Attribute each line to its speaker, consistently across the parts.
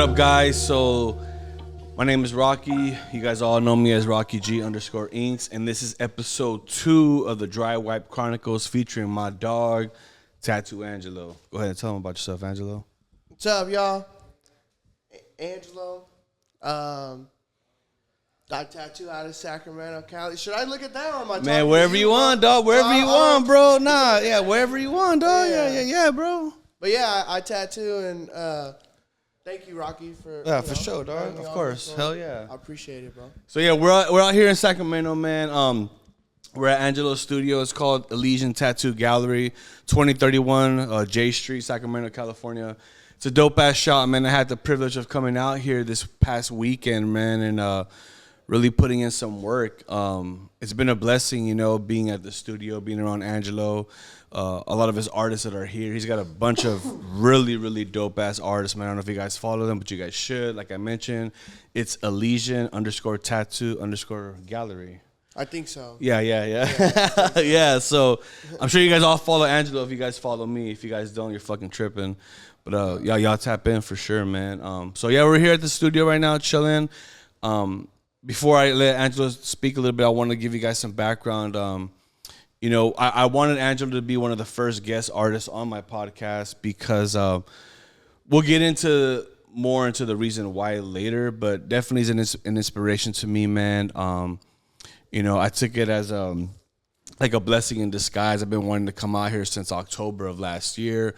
Speaker 1: up, guys? So my name is Rocky. You guys all know me as Rocky G_Inks, and this is episode 2 of the Dry Wipe Chronicles featuring my dog, Tattoo Angelo. Go ahead and tell them about yourself, Angelo.
Speaker 2: What's up, y'all? Angelo. Dog tattoo out of Sacramento, Cali. Should I look at that or am I
Speaker 1: Man, wherever you want, dog. Wherever you want, bro. Nah, yeah, wherever you want, dog. Yeah, bro.
Speaker 2: But yeah, I tattoo and thank you, Rocky, for
Speaker 1: for sure, dog. Of course, hell yeah.
Speaker 2: I appreciate it, bro.
Speaker 1: So yeah, we're out here in Sacramento, man. We're at Angelo's studio. It's called Elysian Tattoo Gallery, 2031 J Street, Sacramento, California. It's a dope ass shop, man. I had the privilege of coming out here this past weekend, man, and really putting in some work. It's been a blessing, you know, being at the studio, being around Angelo. A lot of his artists that are here. He's got a bunch of really, really dope-ass artists, man. I don't know if you guys follow them, but you guys should. Like I mentioned, it's Elysian_tattoo_gallery.
Speaker 2: I think so.
Speaker 1: Yeah. Yeah, so I'm sure you guys all follow Angelo if you guys follow me. If you guys don't, you're fucking tripping. But y'all tap in for sure, man. So yeah, we're here at the studio right now, chilling. Before I let Angelo speak a little bit, I want to give you guys some background. You know, I wanted Angelo to be one of the first guest artists on my podcast because we'll get into the reason why later, but definitely is an inspiration to me, man. You know, I took it as like a blessing in disguise. I've been wanting to come out here since October of last year.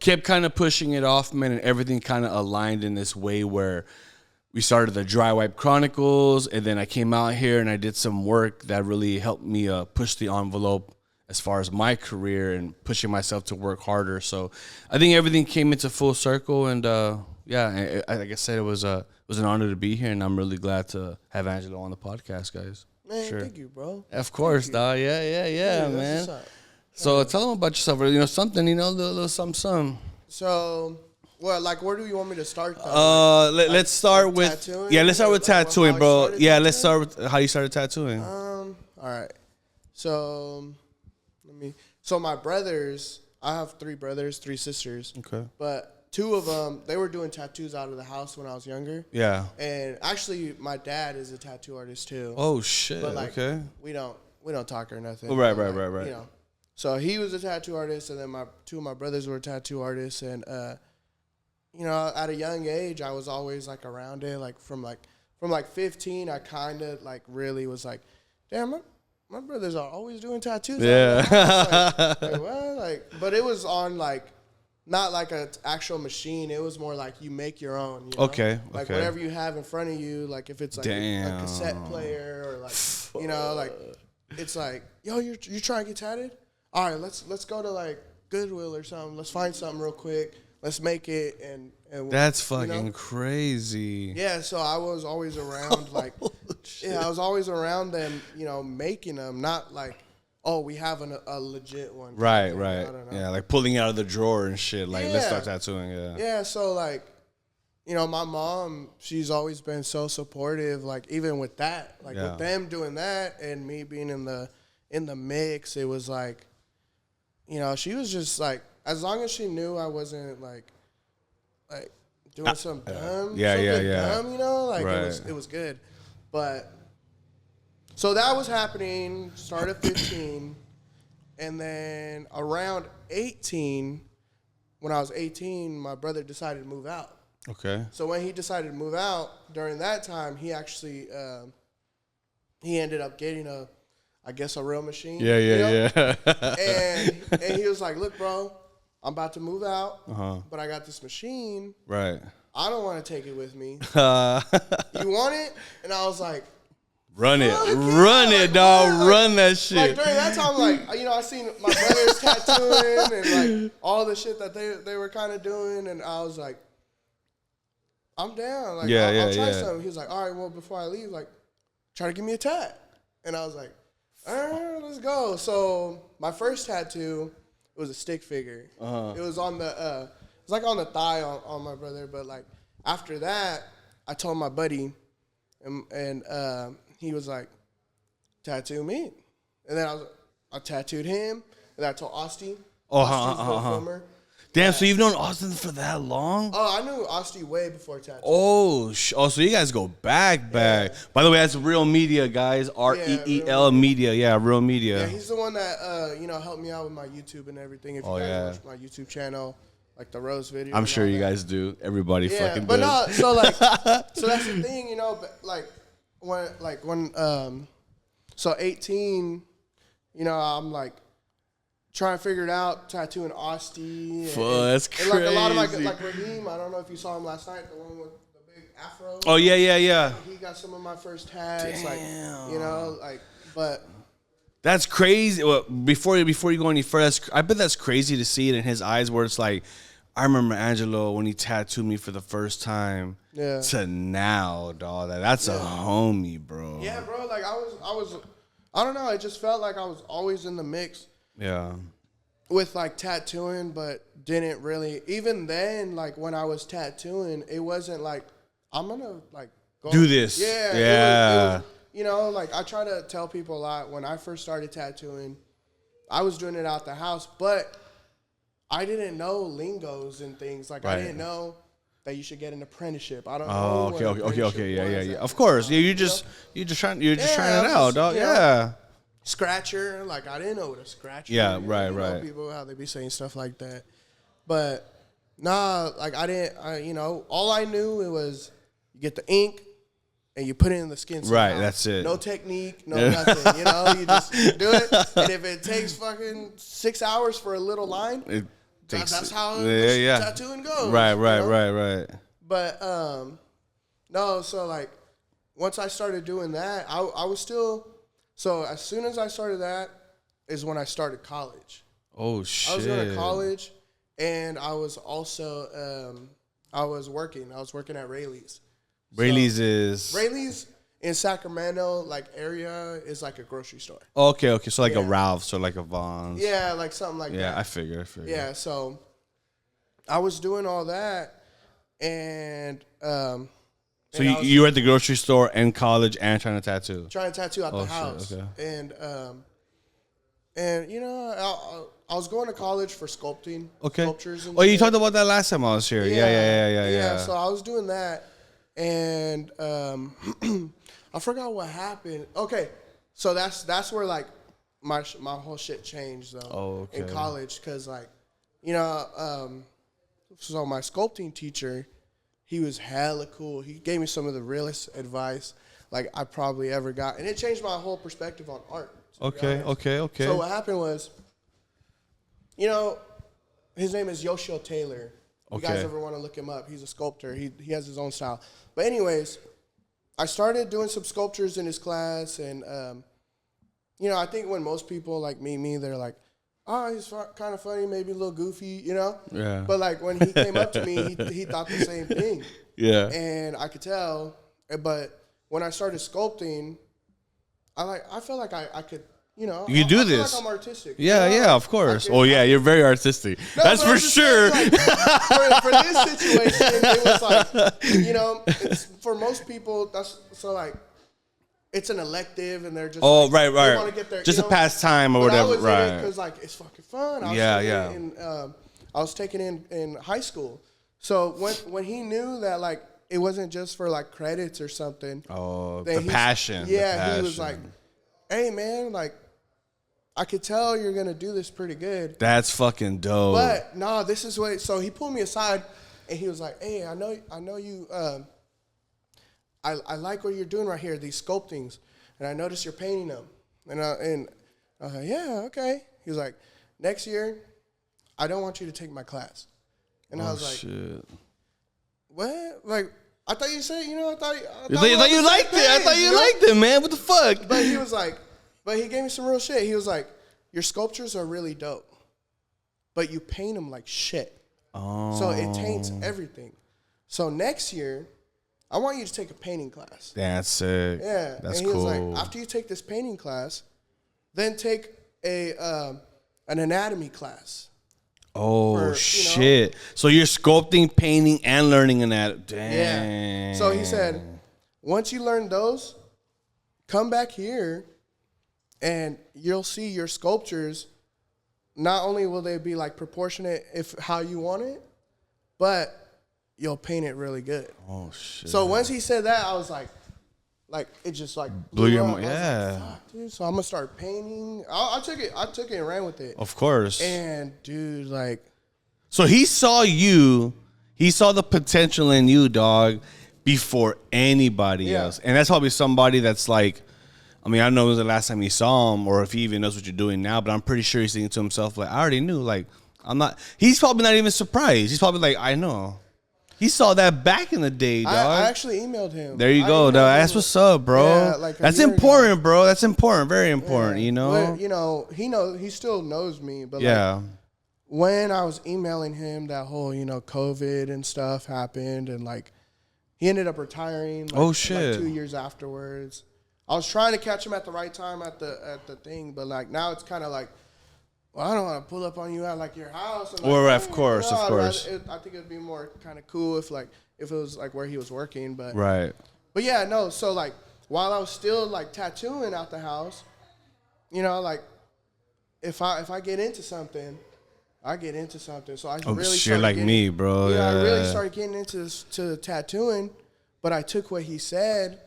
Speaker 1: Kept kind of pushing it off, man, and everything kind of aligned in this way where we started the Dry Wipe Chronicles, and then I came out here and I did some work that really helped me push the envelope as far as my career and pushing myself to work harder. So I think everything came into full circle, and yeah, like I said, it was an honor to be here, and I'm really glad to have Angelo on the podcast, guys.
Speaker 2: Man, thank you, bro.
Speaker 1: Of course, dog. Yeah, man. So tell them about yourself, you know, something, you know, a little something.
Speaker 2: So, well, like, where do you want me to start, though?
Speaker 1: Let's start with
Speaker 2: tattooing?
Speaker 1: Yeah, let's start with tattooing, bro. Yeah, let's
Speaker 2: tattooing?
Speaker 1: start with how you started tattooing.
Speaker 2: All right. So, so my brothers, I have 3 brothers, 3 sisters.
Speaker 1: Okay.
Speaker 2: But 2 of them, they were doing tattoos out of the house when I was younger.
Speaker 1: Yeah.
Speaker 2: And actually, my dad is a tattoo artist too.
Speaker 1: Oh shit.
Speaker 2: But like,
Speaker 1: okay.
Speaker 2: we don't talk or nothing.
Speaker 1: Oh, right.
Speaker 2: You know. So he was a tattoo artist, and then 2 of my brothers were tattoo artists, and you know, at a young age, I was always like around it. Like from 15, I kind of like really was like, damn, my brothers are always doing tattoos.
Speaker 1: Yeah.
Speaker 2: Like, what? Like, but it was on like, not like an actual machine. It was more like you make your own. You know?
Speaker 1: Okay.
Speaker 2: Like whatever you have in front of you, like if it's like a cassette player or like, you know, like it's like, yo, you trying to get tatted? All right, let's go to like Goodwill or something. Let's find something real quick. Let's make it and
Speaker 1: that's fucking crazy.
Speaker 2: Yeah, so I was always around like I was always around them, you know, making them, not like, oh, we have a legit one.
Speaker 1: Right.
Speaker 2: I don't know.
Speaker 1: Yeah, like pulling out of the drawer and shit. Like, let's start tattooing. Yeah.
Speaker 2: Yeah, so like, you know, my mom, she's always been so supportive. Like even with that, like with them doing that and me being in the mix, it was like, you know, she was just like, as long as she knew I wasn't like doing something dumb, dumb, you know, like it was good. But so that was happening, started 15, and then around 18, when I was 18, my brother decided to move out.
Speaker 1: Okay.
Speaker 2: So when he decided to move out, during that time, he actually he ended up getting a real machine.
Speaker 1: Yeah.
Speaker 2: and he was like, look, bro, I'm about to move out, but I got this machine.
Speaker 1: Right.
Speaker 2: I don't want to take it with me. You want it? And I was like,
Speaker 1: run it, dog.
Speaker 2: Like,
Speaker 1: run that shit.
Speaker 2: Like during that time, like, you know, I seen my brothers tattooing and like all the shit that they were kind of doing, and I was like, I'm down. Like, I'll try something. He was like, all right, well, before I leave, like, try to give me a tat. And I was like, all right, let's go. So my first tattoo, it was a stick figure. It was on the, it was like on the thigh on my brother. But like after that, I told my buddy, and he was like, tattoo me. And then I tattooed him, and I told Austin, filmer.
Speaker 1: Damn, so you've known Austin for that long?
Speaker 2: Oh, I knew Austin way before tattoo.
Speaker 1: Oh, so you guys go back. By the way, that's Real Media, guys. REEL Media. Yeah, Real Media.
Speaker 2: Yeah, he's the one that helped me out with my YouTube and everything. If you guys watch my YouTube channel, like the Rose video.
Speaker 1: I'm sure you guys do. Everybody fucking
Speaker 2: but
Speaker 1: does.
Speaker 2: No, so like, so that's the thing, so 18, I'm like trying to figure it out, tattooing Austin.
Speaker 1: That's crazy.
Speaker 2: And like a lot of like Raheem, I don't know if you saw him last night, the one with the big afro.
Speaker 1: Oh yeah.
Speaker 2: He got some of my first tats.
Speaker 1: Damn.
Speaker 2: But
Speaker 1: that's crazy. Well, before you go any further, I bet that's crazy to see it in his eyes, where it's like, I remember Angelo when he tattooed me for the first time.
Speaker 2: Yeah.
Speaker 1: To now, dog. That's a homie, bro.
Speaker 2: Yeah, bro. Like I don't know. It just felt like I was always in the mix.
Speaker 1: Yeah.
Speaker 2: With like tattooing, but didn't really. Even then, like when I was tattooing, it wasn't like I'm gonna like go
Speaker 1: do this.
Speaker 2: Yeah. It was, like I try to tell people a lot. When I first started tattooing, I was doing it out the house, but I didn't know lingos and things. Like I didn't know that you should get an apprenticeship. I don't know.
Speaker 1: Okay. Yeah. Of course. Yeah, you're just trying it out, dog. Yeah.
Speaker 2: Scratcher, like I didn't know what a scratcher.
Speaker 1: Yeah,
Speaker 2: is.
Speaker 1: right.
Speaker 2: People how they be saying stuff like that, but nah, like I didn't. All I knew it was you get the ink and you put it in the skin. Somehow.
Speaker 1: Right, that's it.
Speaker 2: No technique, no nothing. You just do it, and if it takes fucking 6 hours for a little line, that's how tattooing goes.
Speaker 1: Right.
Speaker 2: But no, so like once I started doing that, I was still. So as soon as I started that is when I started college.
Speaker 1: Oh, shit.
Speaker 2: I was going to college, and I was also I was working at Rayleigh's. Rayleigh's in Sacramento, like area, is like a grocery store.
Speaker 1: Okay. So like a Ralph's or like a Vaughn's.
Speaker 2: Yeah, like something like that.
Speaker 1: Yeah, I figure.
Speaker 2: Yeah, so I was doing all that, and
Speaker 1: so you were at the grocery store and college and trying to tattoo?
Speaker 2: Trying to tattoo out the house.
Speaker 1: Okay.
Speaker 2: And I was going to college for sculpting.
Speaker 1: Okay.
Speaker 2: Sculptures and
Speaker 1: you
Speaker 2: shit.
Speaker 1: talked about that last time I was here. Yeah.
Speaker 2: So I was doing that, and I forgot what happened. Okay, so that's where like my whole shit changed though. In college, because like so my sculpting teacher, he was hella cool. He gave me some of the realest advice like I probably ever got, and it changed my whole perspective on art.
Speaker 1: Okay.
Speaker 2: So what happened was, his name is Yoshio Taylor. You guys ever want to look him up? He's a sculptor. He has his own style. But anyways, I started doing some sculptures in his class, and I think when most people like meet me, they're like, oh, he's kind of funny, maybe a little goofy,
Speaker 1: Yeah.
Speaker 2: But like when he came up to me, he thought the same thing.
Speaker 1: Yeah.
Speaker 2: And I could tell. But when I started sculpting, I felt like I could,
Speaker 1: you do this.
Speaker 2: Like I'm artistic.
Speaker 1: Yeah, of course. You're very artistic.
Speaker 2: No, that's for sure. Saying, like, for this situation, it was like, it's, for most people, that's so like. It's an elective, and they're just
Speaker 1: right.
Speaker 2: They want to get their,
Speaker 1: just a pastime or whatever, right?
Speaker 2: Because like it's fucking fun.
Speaker 1: I
Speaker 2: was taking it in high school, so when he knew that like it wasn't just for like credits or something.
Speaker 1: Oh, the passion.
Speaker 2: Yeah, he was like, "Hey man, like I could tell you're gonna do this pretty good."
Speaker 1: That's fucking dope.
Speaker 2: But no, this is what. So he pulled me aside, and he was like, "Hey, I know you." I like what you're doing right here, these sculptings, and I noticed you're painting them. And I was like, yeah, okay. He was like, next year, I don't want you to take my class. And I was like,
Speaker 1: shit.
Speaker 2: What? Like, I thought you said, I thought
Speaker 1: you liked it. I thought you liked it, man. What the fuck?
Speaker 2: But he was like, but he gave me some real shit. He was like, your sculptures are really dope, but you paint them like shit.
Speaker 1: Oh.
Speaker 2: So it taints everything. So next year, I want you to take a painting class.
Speaker 1: That's sick.
Speaker 2: Yeah.
Speaker 1: That's
Speaker 2: and he
Speaker 1: cool.
Speaker 2: was like, after you take this painting class, then take an anatomy class.
Speaker 1: Oh, shit. So you're sculpting, painting, and learning anatomy. Damn.
Speaker 2: Yeah. So he said, once you learn those, come back here, and you'll see your sculptures not only will they be like proportionate if how you want it, but you'll paint it really good.
Speaker 1: Oh shit.
Speaker 2: So once he said that, I was like it just like
Speaker 1: blew your
Speaker 2: up.
Speaker 1: mind. Yeah.
Speaker 2: Like, fuck, dude. So I'm gonna start painting. I took it and ran with it.
Speaker 1: Of course.
Speaker 2: And dude, like,
Speaker 1: so he saw you. He saw the potential in you, dog, before anybody else. And that's probably somebody that's like, I mean, I don't know when was the last time he saw him or if he even knows what you're doing now, but I'm pretty sure he's thinking to himself, like, I already knew. Like, I'm not, he's probably not even surprised. He's probably like, I know. He saw that back in the day, dog.
Speaker 2: I actually emailed him.
Speaker 1: There you go, dog. That's what's up, bro.
Speaker 2: Yeah, like
Speaker 1: that's important, bro. That's important. Very important, you know?
Speaker 2: But, you know, he still knows me, but like, when I was emailing him, that whole, you know, COVID and stuff happened, and like he ended up retiring. Like,
Speaker 1: oh shit!
Speaker 2: Like 2 years afterwards, I was trying to catch him at the right time at the thing, but like now it's kind of like, well, I don't want to pull up on you at like your house. And, like,
Speaker 1: well, of course, of course.
Speaker 2: I think it'd be more kind of cool if it was like where he was working, but
Speaker 1: right.
Speaker 2: But yeah, no. So like while I was still like tattooing out the house, you know, like if I get into something. I get into something, so I really
Speaker 1: shit like me, bro.
Speaker 2: Yeah, I really started getting into tattooing, but I took what he said.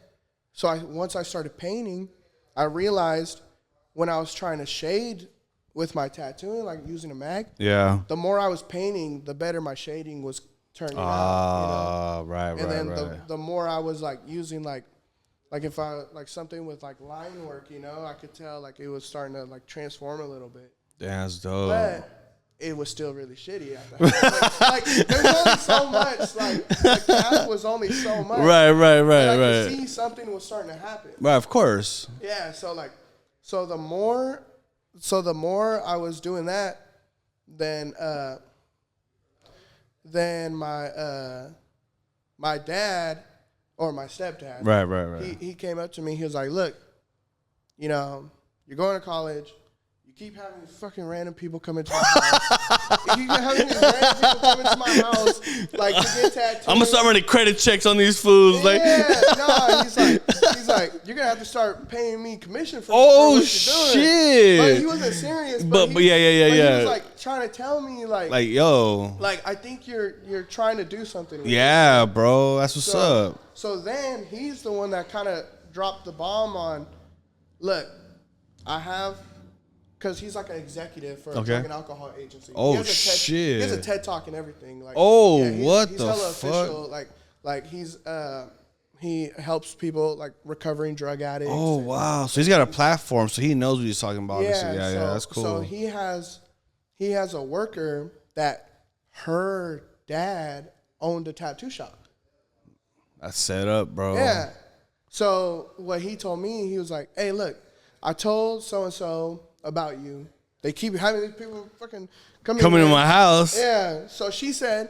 Speaker 2: So once I started painting, I realized when I was trying to shade with my tattooing, like using a mag, the more I was painting, the better my shading was turning out. You know?
Speaker 1: Right.
Speaker 2: And then the more I was like using like if I like something with like line work, you know, I could tell like it was starting to like transform a little bit.
Speaker 1: That's dope.
Speaker 2: But it was still really shitty at that. like there's only so much. Like that was only so much.
Speaker 1: Right.
Speaker 2: I could see something was starting to happen.
Speaker 1: Right, of course.
Speaker 2: Yeah. So the more I was doing that, then my dad or my stepdad.
Speaker 1: Right.
Speaker 2: He came up to me. He was like, "Look, you know, you're going to college. Keep having these fucking random people come into my house. You keep having these random people come into my house, like to get tattoos.
Speaker 1: I'm gonna start running credit checks on these fools.
Speaker 2: He's like, you're gonna have to start paying me commission for what you're
Speaker 1: shit.
Speaker 2: doing. But he wasn't serious. But
Speaker 1: yeah.
Speaker 2: He was like trying to tell me like
Speaker 1: yo,
Speaker 2: like I think you're trying to do something.
Speaker 1: Yeah, bro, that's what's up.
Speaker 2: So then he's the one that kind of dropped the bomb on. Look, I have. Because he's like an executive for a drug and alcohol agency.
Speaker 1: Oh, shit.
Speaker 2: He has a TED Talk and everything. Like,
Speaker 1: what
Speaker 2: he's
Speaker 1: the
Speaker 2: hella
Speaker 1: fuck?
Speaker 2: Official. Like he helps people like recovering drug addicts.
Speaker 1: Oh, wow. So he's got a platform, so he knows what he's talking about. Yeah, that's cool.
Speaker 2: So he has a worker that her dad owned a tattoo shop.
Speaker 1: That's set up, bro.
Speaker 2: Yeah. So what he told me, he was like, hey, look, I told so-and-so about you. They keep having these people fucking coming
Speaker 1: to my house.
Speaker 2: Yeah. So she said,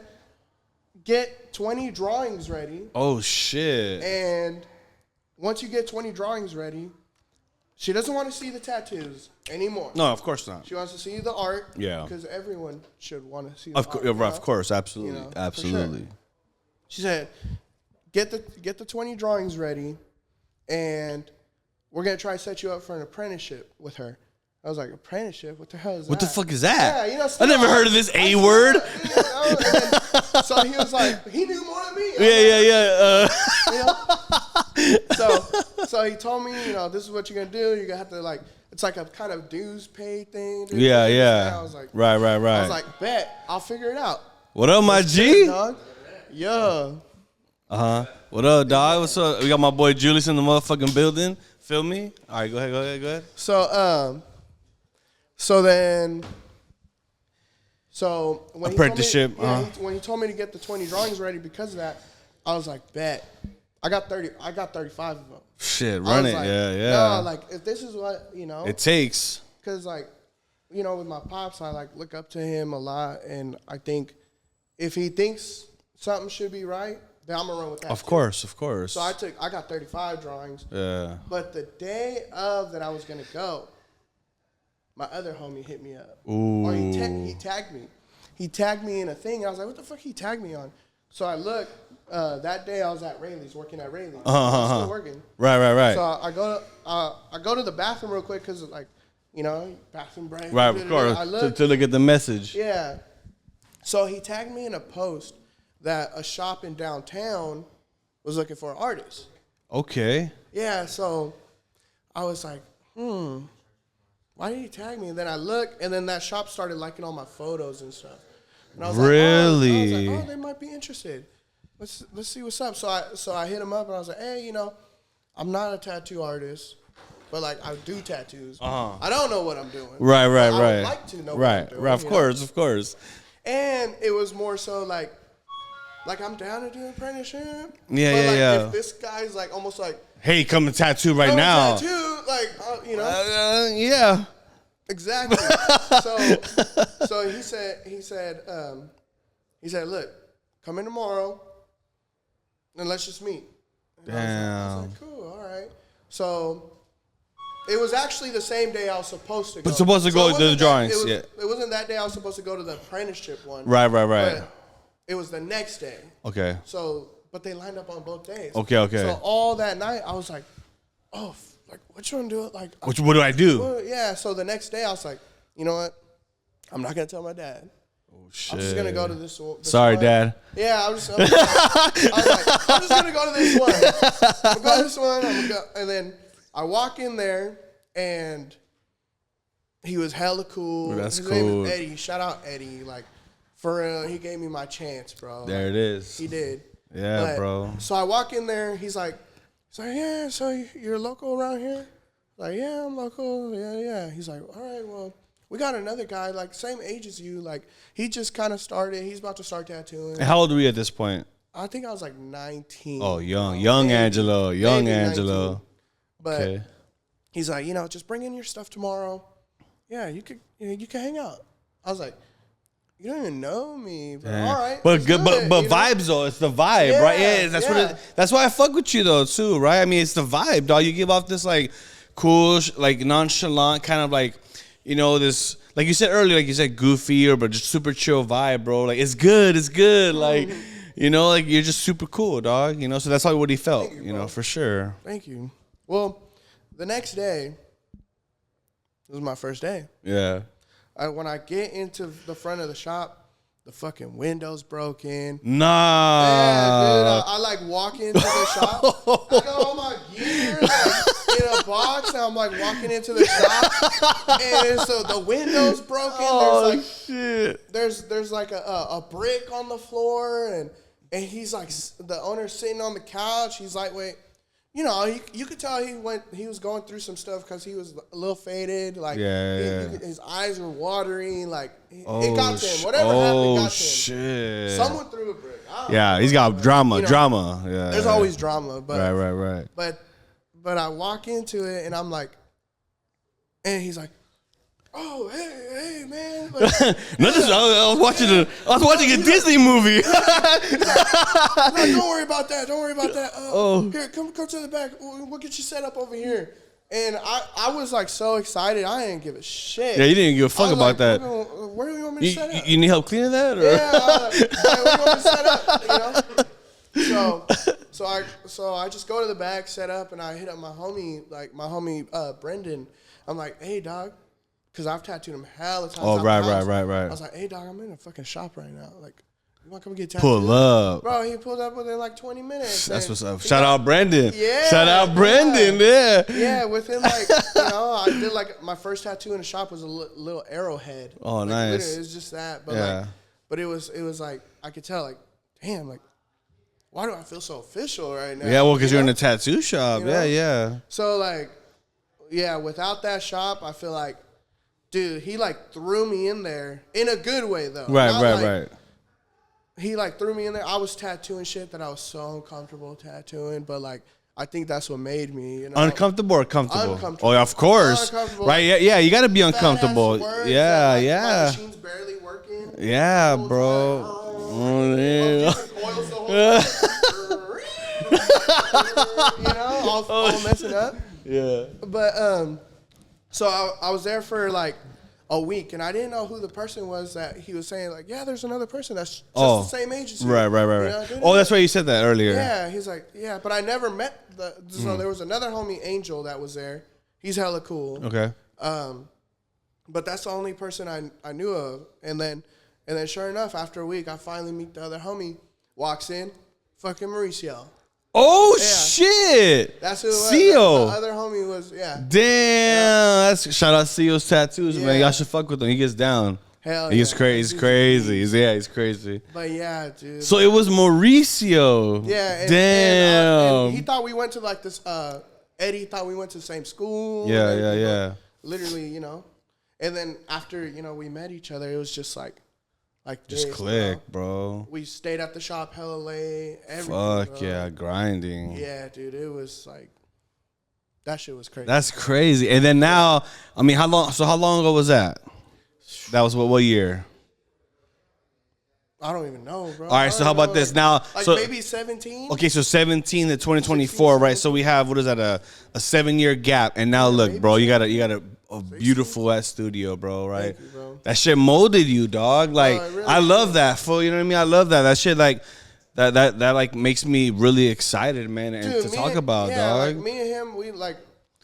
Speaker 2: get 20 drawings ready.
Speaker 1: Oh, shit.
Speaker 2: And once you get 20 drawings ready, she doesn't want to see the tattoos anymore.
Speaker 1: No, of course not.
Speaker 2: She wants to see the art.
Speaker 1: Yeah.
Speaker 2: Because everyone should want to see the art.
Speaker 1: Of course. Absolutely. You know, absolutely.
Speaker 2: Sure. She said, get the 20 drawings ready, and we're going to try to set you up for an apprenticeship with her. I was like, apprenticeship? What the hell is that?
Speaker 1: What the fuck is that?
Speaker 2: Yeah, you know,
Speaker 1: I never heard of this A word.
Speaker 2: So he was like, he knew more than me.
Speaker 1: Yeah.
Speaker 2: You know? So he told me, you know, this is what you're going to do. You're going to have to, like, it's like a kind of dues paid thing.
Speaker 1: Yeah.
Speaker 2: I was like,
Speaker 1: right.
Speaker 2: I was like, bet. I'll figure it out.
Speaker 1: What up, my G?
Speaker 2: Dog. Yeah.
Speaker 1: What up, dog? What's up? We got my boy Julius in the motherfucking building. Feel me? All right, go ahead.
Speaker 2: So then when
Speaker 1: apprenticeship.
Speaker 2: When he told me to get the 20 drawings ready because of that, I was like, bet. I got 35 of them.
Speaker 1: Shit, run it.
Speaker 2: Like,
Speaker 1: yeah.
Speaker 2: No, like if this is what, you know.
Speaker 1: It takes.
Speaker 2: Because like, you know, with my pops, I like look up to him a lot, and I think if he thinks something should be right, then I'm gonna run with that.
Speaker 1: Of course.
Speaker 2: So I got 35 drawings.
Speaker 1: Yeah.
Speaker 2: But the day of that I was gonna go, my other homie hit me up.
Speaker 1: Ooh.
Speaker 2: Or he tagged me. He tagged me in a thing. I was like, what the fuck he tagged me on? So I look. That day I was at Rayleigh's, working at Rayleigh's. I was still working.
Speaker 1: Right.
Speaker 2: So I go to the bathroom real quick because like, you know, bathroom break.
Speaker 1: Right, of course.
Speaker 2: I look,
Speaker 1: to look at the message.
Speaker 2: Yeah. So he tagged me in a post that a shop in downtown was looking for an artist.
Speaker 1: Okay.
Speaker 2: Yeah, so I was like, why did he tag me? And then I look, and then that shop started liking all my photos and stuff. And I was
Speaker 1: really?
Speaker 2: like, oh, they might be interested. Let's see what's up. So I hit him up, and I was like, hey, you know, I'm not a tattoo artist, but like I do tattoos. I don't know what I'm doing.
Speaker 1: Right.
Speaker 2: I would like to know what I'm doing.
Speaker 1: Right, of course.
Speaker 2: And it was more so like I'm down to do an apprenticeship.
Speaker 1: Yeah.
Speaker 2: If this guy's like almost like,
Speaker 1: hey, come and tattoo right now.
Speaker 2: Tattoo, like you know.
Speaker 1: Yeah.
Speaker 2: Exactly. So he said, look, come in tomorrow, and let's just meet. And I was like, cool, all right. So it was actually the same day I was supposed to go.
Speaker 1: But supposed to go to the drawings,
Speaker 2: it wasn't that day I was supposed to go to the apprenticeship one.
Speaker 1: Right.
Speaker 2: But it was the next day.
Speaker 1: Okay.
Speaker 2: So, but they lined up on both days.
Speaker 1: Okay.
Speaker 2: So all that night, I was like, oh, like, what you want to do? Like,
Speaker 1: what do I do?
Speaker 2: Well, yeah. So the next day, I was like, you know what? I'm not gonna tell my dad.
Speaker 1: Oh shit!
Speaker 2: I'm just gonna go to this
Speaker 1: Sorry,
Speaker 2: one.
Speaker 1: Dad.
Speaker 2: Yeah, I was like, I'm just gonna go to this one. I'll go to this one. I'm gonna go. And then I walk in there, and he was hella cool.
Speaker 1: That's
Speaker 2: His
Speaker 1: cool.
Speaker 2: name was Eddie. Shout out Eddie. Like, for real, he gave me my chance, bro.
Speaker 1: There it is.
Speaker 2: He did.
Speaker 1: Yeah, bro.
Speaker 2: So I walk in there. He's like, yeah, so you're local around here? Like, yeah, I'm local. Yeah. He's like, all right, well, we got another guy, like, same age as you. Like, he just kind of started. He's about to start tattooing.
Speaker 1: And how old were you at this point?
Speaker 2: I think I was like 19.
Speaker 1: Oh, young Angelo. Young Angelo.
Speaker 2: 19. But he's like, you know, just bring in your stuff tomorrow. Yeah, you can hang out. I was like, you don't even know me, but all right.
Speaker 1: But good, but vibes though, it's the vibe, right? Yeah, that's why I fuck with you though too, right? I mean, it's the vibe, dog. You give off this like cool, like nonchalant kind of like, you know, this like you said earlier, like you said goofy but just super chill vibe, bro. Like it's good, like you know, like you're just super cool, dog. You know, so that's how what he felt, you know, for sure.
Speaker 2: Thank you. Well, the next day, it was my first day.
Speaker 1: Yeah.
Speaker 2: When I get into the front of the shop, the fucking window's broken.
Speaker 1: Nah.
Speaker 2: Yeah, dude. I like walk into the shop. I got all my gear like, in a box. And I'm like walking into the shop, and so the window's broken.
Speaker 1: Oh,
Speaker 2: there's like
Speaker 1: shit.
Speaker 2: There's like a brick on the floor, and he's like the owner's sitting on the couch. He's like, wait. You know, you could tell he was going through some stuff because he was a little faded. Like, his eyes were watering. Like, it got to him. Whatever happened, it got to him.
Speaker 1: Shit.
Speaker 2: Someone threw a brick.
Speaker 1: Yeah, he's got drama. Yeah.
Speaker 2: There's always drama. But,
Speaker 1: Right.
Speaker 2: But I walk into it, and I'm like, and he's like, oh, hey, man. Like,
Speaker 1: I was watching a Disney movie.
Speaker 2: like, don't worry about that. Here, come to the back. We'll get you set up over here. And I was like so excited. I didn't give a shit.
Speaker 1: Yeah, you didn't give a fuck about that.
Speaker 2: Where do you want me to set up?
Speaker 1: You need help cleaning that? Or?
Speaker 2: Yeah, where do you want me to set up? You know? So I just go to the back, set up, and I hit up my homie Brendan. I'm like, hey, dog. Because I've tattooed him hella times.
Speaker 1: Oh, right.
Speaker 2: I was like, hey, dog, I'm in a fucking shop right now. Like, you want to come get tattooed?
Speaker 1: Pull up.
Speaker 2: Bro, he pulled up within like 20 minutes.
Speaker 1: That's what's up. Shout out Brendan.
Speaker 2: Yeah.
Speaker 1: Shout out Brendan, yeah.
Speaker 2: Yeah, within like, you know, I did like, my first tattoo in the shop was a little arrowhead.
Speaker 1: Oh,
Speaker 2: like,
Speaker 1: nice.
Speaker 2: It was just that. But but it was like, I could tell like, damn, like, why do I feel so official right now?
Speaker 1: Yeah, well, because you're in a tattoo shop. You know? Yeah.
Speaker 2: So like, yeah, without that shop, I feel like, dude, he like threw me in there in a good way though.
Speaker 1: Right.
Speaker 2: He like threw me in there. I was tattooing shit that I was so uncomfortable tattooing, but like I think that's what made me, you know.
Speaker 1: Uncomfortable or comfortable?
Speaker 2: Uncomfortable.
Speaker 1: Oh, yeah, of course. Right? Yeah. You got to be uncomfortable. Yeah.
Speaker 2: My machine's barely working.
Speaker 1: Yeah, bro.
Speaker 2: You know, all messing up.
Speaker 1: Yeah.
Speaker 2: But so I was there for like a week, and I didn't know who the person was that he was saying like, yeah, there's another person that's just the same age as you.
Speaker 1: Right.
Speaker 2: You know,
Speaker 1: That's why you said that earlier.
Speaker 2: Yeah, he's like, yeah, but I never met so there was another homie, Angel, that was there. He's hella cool.
Speaker 1: Okay.
Speaker 2: But that's the only person I knew of. And then sure enough, after a week, I finally meet the other homie. Walks in, fucking Mauricio.
Speaker 1: Oh, shit.
Speaker 2: That's who it was.
Speaker 1: Seal.
Speaker 2: The other homie was,
Speaker 1: Damn. That's shout out Seal's Tattoos, man. Y'all should fuck with him. He gets down.
Speaker 2: Hell
Speaker 1: He's crazy. He's crazy. He's crazy.
Speaker 2: But yeah, dude.
Speaker 1: So it was Mauricio.
Speaker 2: Yeah.
Speaker 1: Damn.
Speaker 2: And he thought we went to like this, Eddie thought we went to the same school.
Speaker 1: Yeah.
Speaker 2: Literally, And then after, we met each other, it was just like
Speaker 1: just
Speaker 2: this,
Speaker 1: click, bro.
Speaker 2: We stayed at the shop hella late.
Speaker 1: Fuck yeah, grinding.
Speaker 2: Yeah, dude, it was like, that shit was crazy.
Speaker 1: That's crazy. And then now, I mean, how long ago was that? That was what year?
Speaker 2: I don't even know, bro.
Speaker 1: All right, so how about this now? So
Speaker 2: maybe 17.
Speaker 1: Okay, so 17 to 2024, right? So we have what is that a 7-year gap, and now look, bro, you got a beautiful ass studio, bro, right?
Speaker 2: Thank you, bro.
Speaker 1: That shit molded you, dog. Like
Speaker 2: really
Speaker 1: I love that, fool. You know what I mean? I love that. That shit like that like makes me really excited, man, and
Speaker 2: Dude,
Speaker 1: to talk about, dog.
Speaker 2: Like me and him, we like,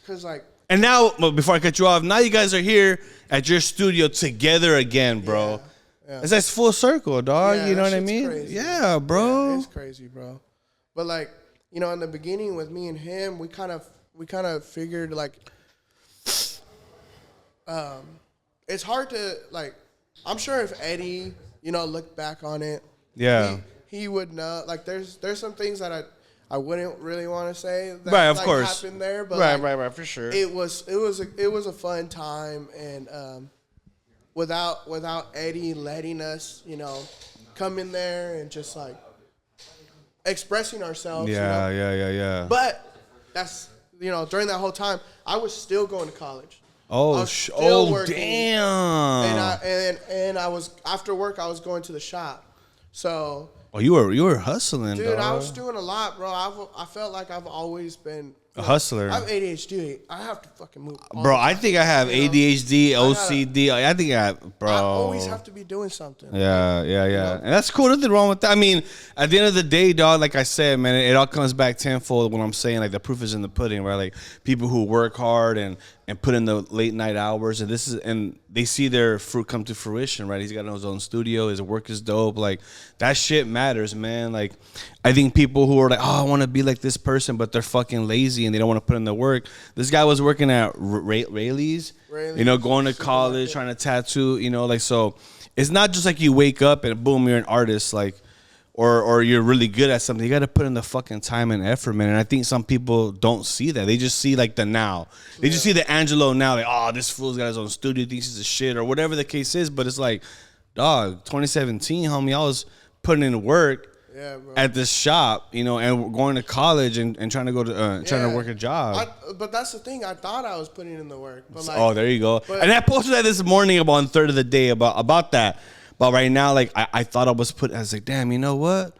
Speaker 2: cause like.
Speaker 1: And now, before I cut you off, now you guys are here at your studio together again, bro.
Speaker 2: Yeah.
Speaker 1: It's full circle, dog.
Speaker 2: Yeah,
Speaker 1: you know what I
Speaker 2: shit's
Speaker 1: mean?
Speaker 2: crazy.
Speaker 1: Yeah, bro.
Speaker 2: Yeah, it's crazy, bro. But like, in the beginning with me and him, we kind of figured like, it's hard to like. I'm sure if Eddie, looked back on it,
Speaker 1: yeah,
Speaker 2: he would know. Like, there's some things that I wouldn't really want to say that
Speaker 1: right, of course,
Speaker 2: happened there, but
Speaker 1: right, for sure.
Speaker 2: It was a fun time, and without Eddie letting us, come in there and just like expressing ourselves.
Speaker 1: Yeah.
Speaker 2: But that's during that whole time, I was still going to college.
Speaker 1: Oh,
Speaker 2: working,
Speaker 1: damn!
Speaker 2: And I was after work. I was going to the shop. So.
Speaker 1: Oh, you were hustling,
Speaker 2: dude.
Speaker 1: Dog.
Speaker 2: I was doing a lot, bro. I felt like I've always been
Speaker 1: a hustler.
Speaker 2: I have ADHD. I have to fucking move.
Speaker 1: Bro, I think I have ADHD, OCD. I think bro.
Speaker 2: I always have to be doing something.
Speaker 1: Yeah. And that's cool. Nothing wrong with that. I mean, at the end of the day, dog, like I said, man, it all comes back tenfold when I'm saying, like, the proof is in the pudding, right? Like, people who work hard and put in the late night hours, and they see their fruit come to fruition, right? He's got his own studio. His work is dope. Like, that shit matters, man. Like, I think people who are like, oh, I want to be like this person, but they're fucking lazy and they don't want to put in the work. This guy was working at Rayleigh's, going to college, trying to tattoo, like, so it's not just like you wake up and boom, you're an artist, like, or you're really good at something. You got to put in the fucking time and effort, man. And I think some people don't see that. They just see like the now. They just see the Angelo now, like, oh, this fool's got his own studio, thinks he's a shit, or whatever the case is. But it's like, dog, 2017, homie, I was putting in work.
Speaker 2: Yeah, bro.
Speaker 1: At this shop, and going to college and trying to go to trying to work a job.
Speaker 2: But that's the thing. I thought I was putting in the work. But like,
Speaker 1: oh, there you go. And I posted that this morning about on third of the day about that. But right now, like I thought I was like, damn, you know what?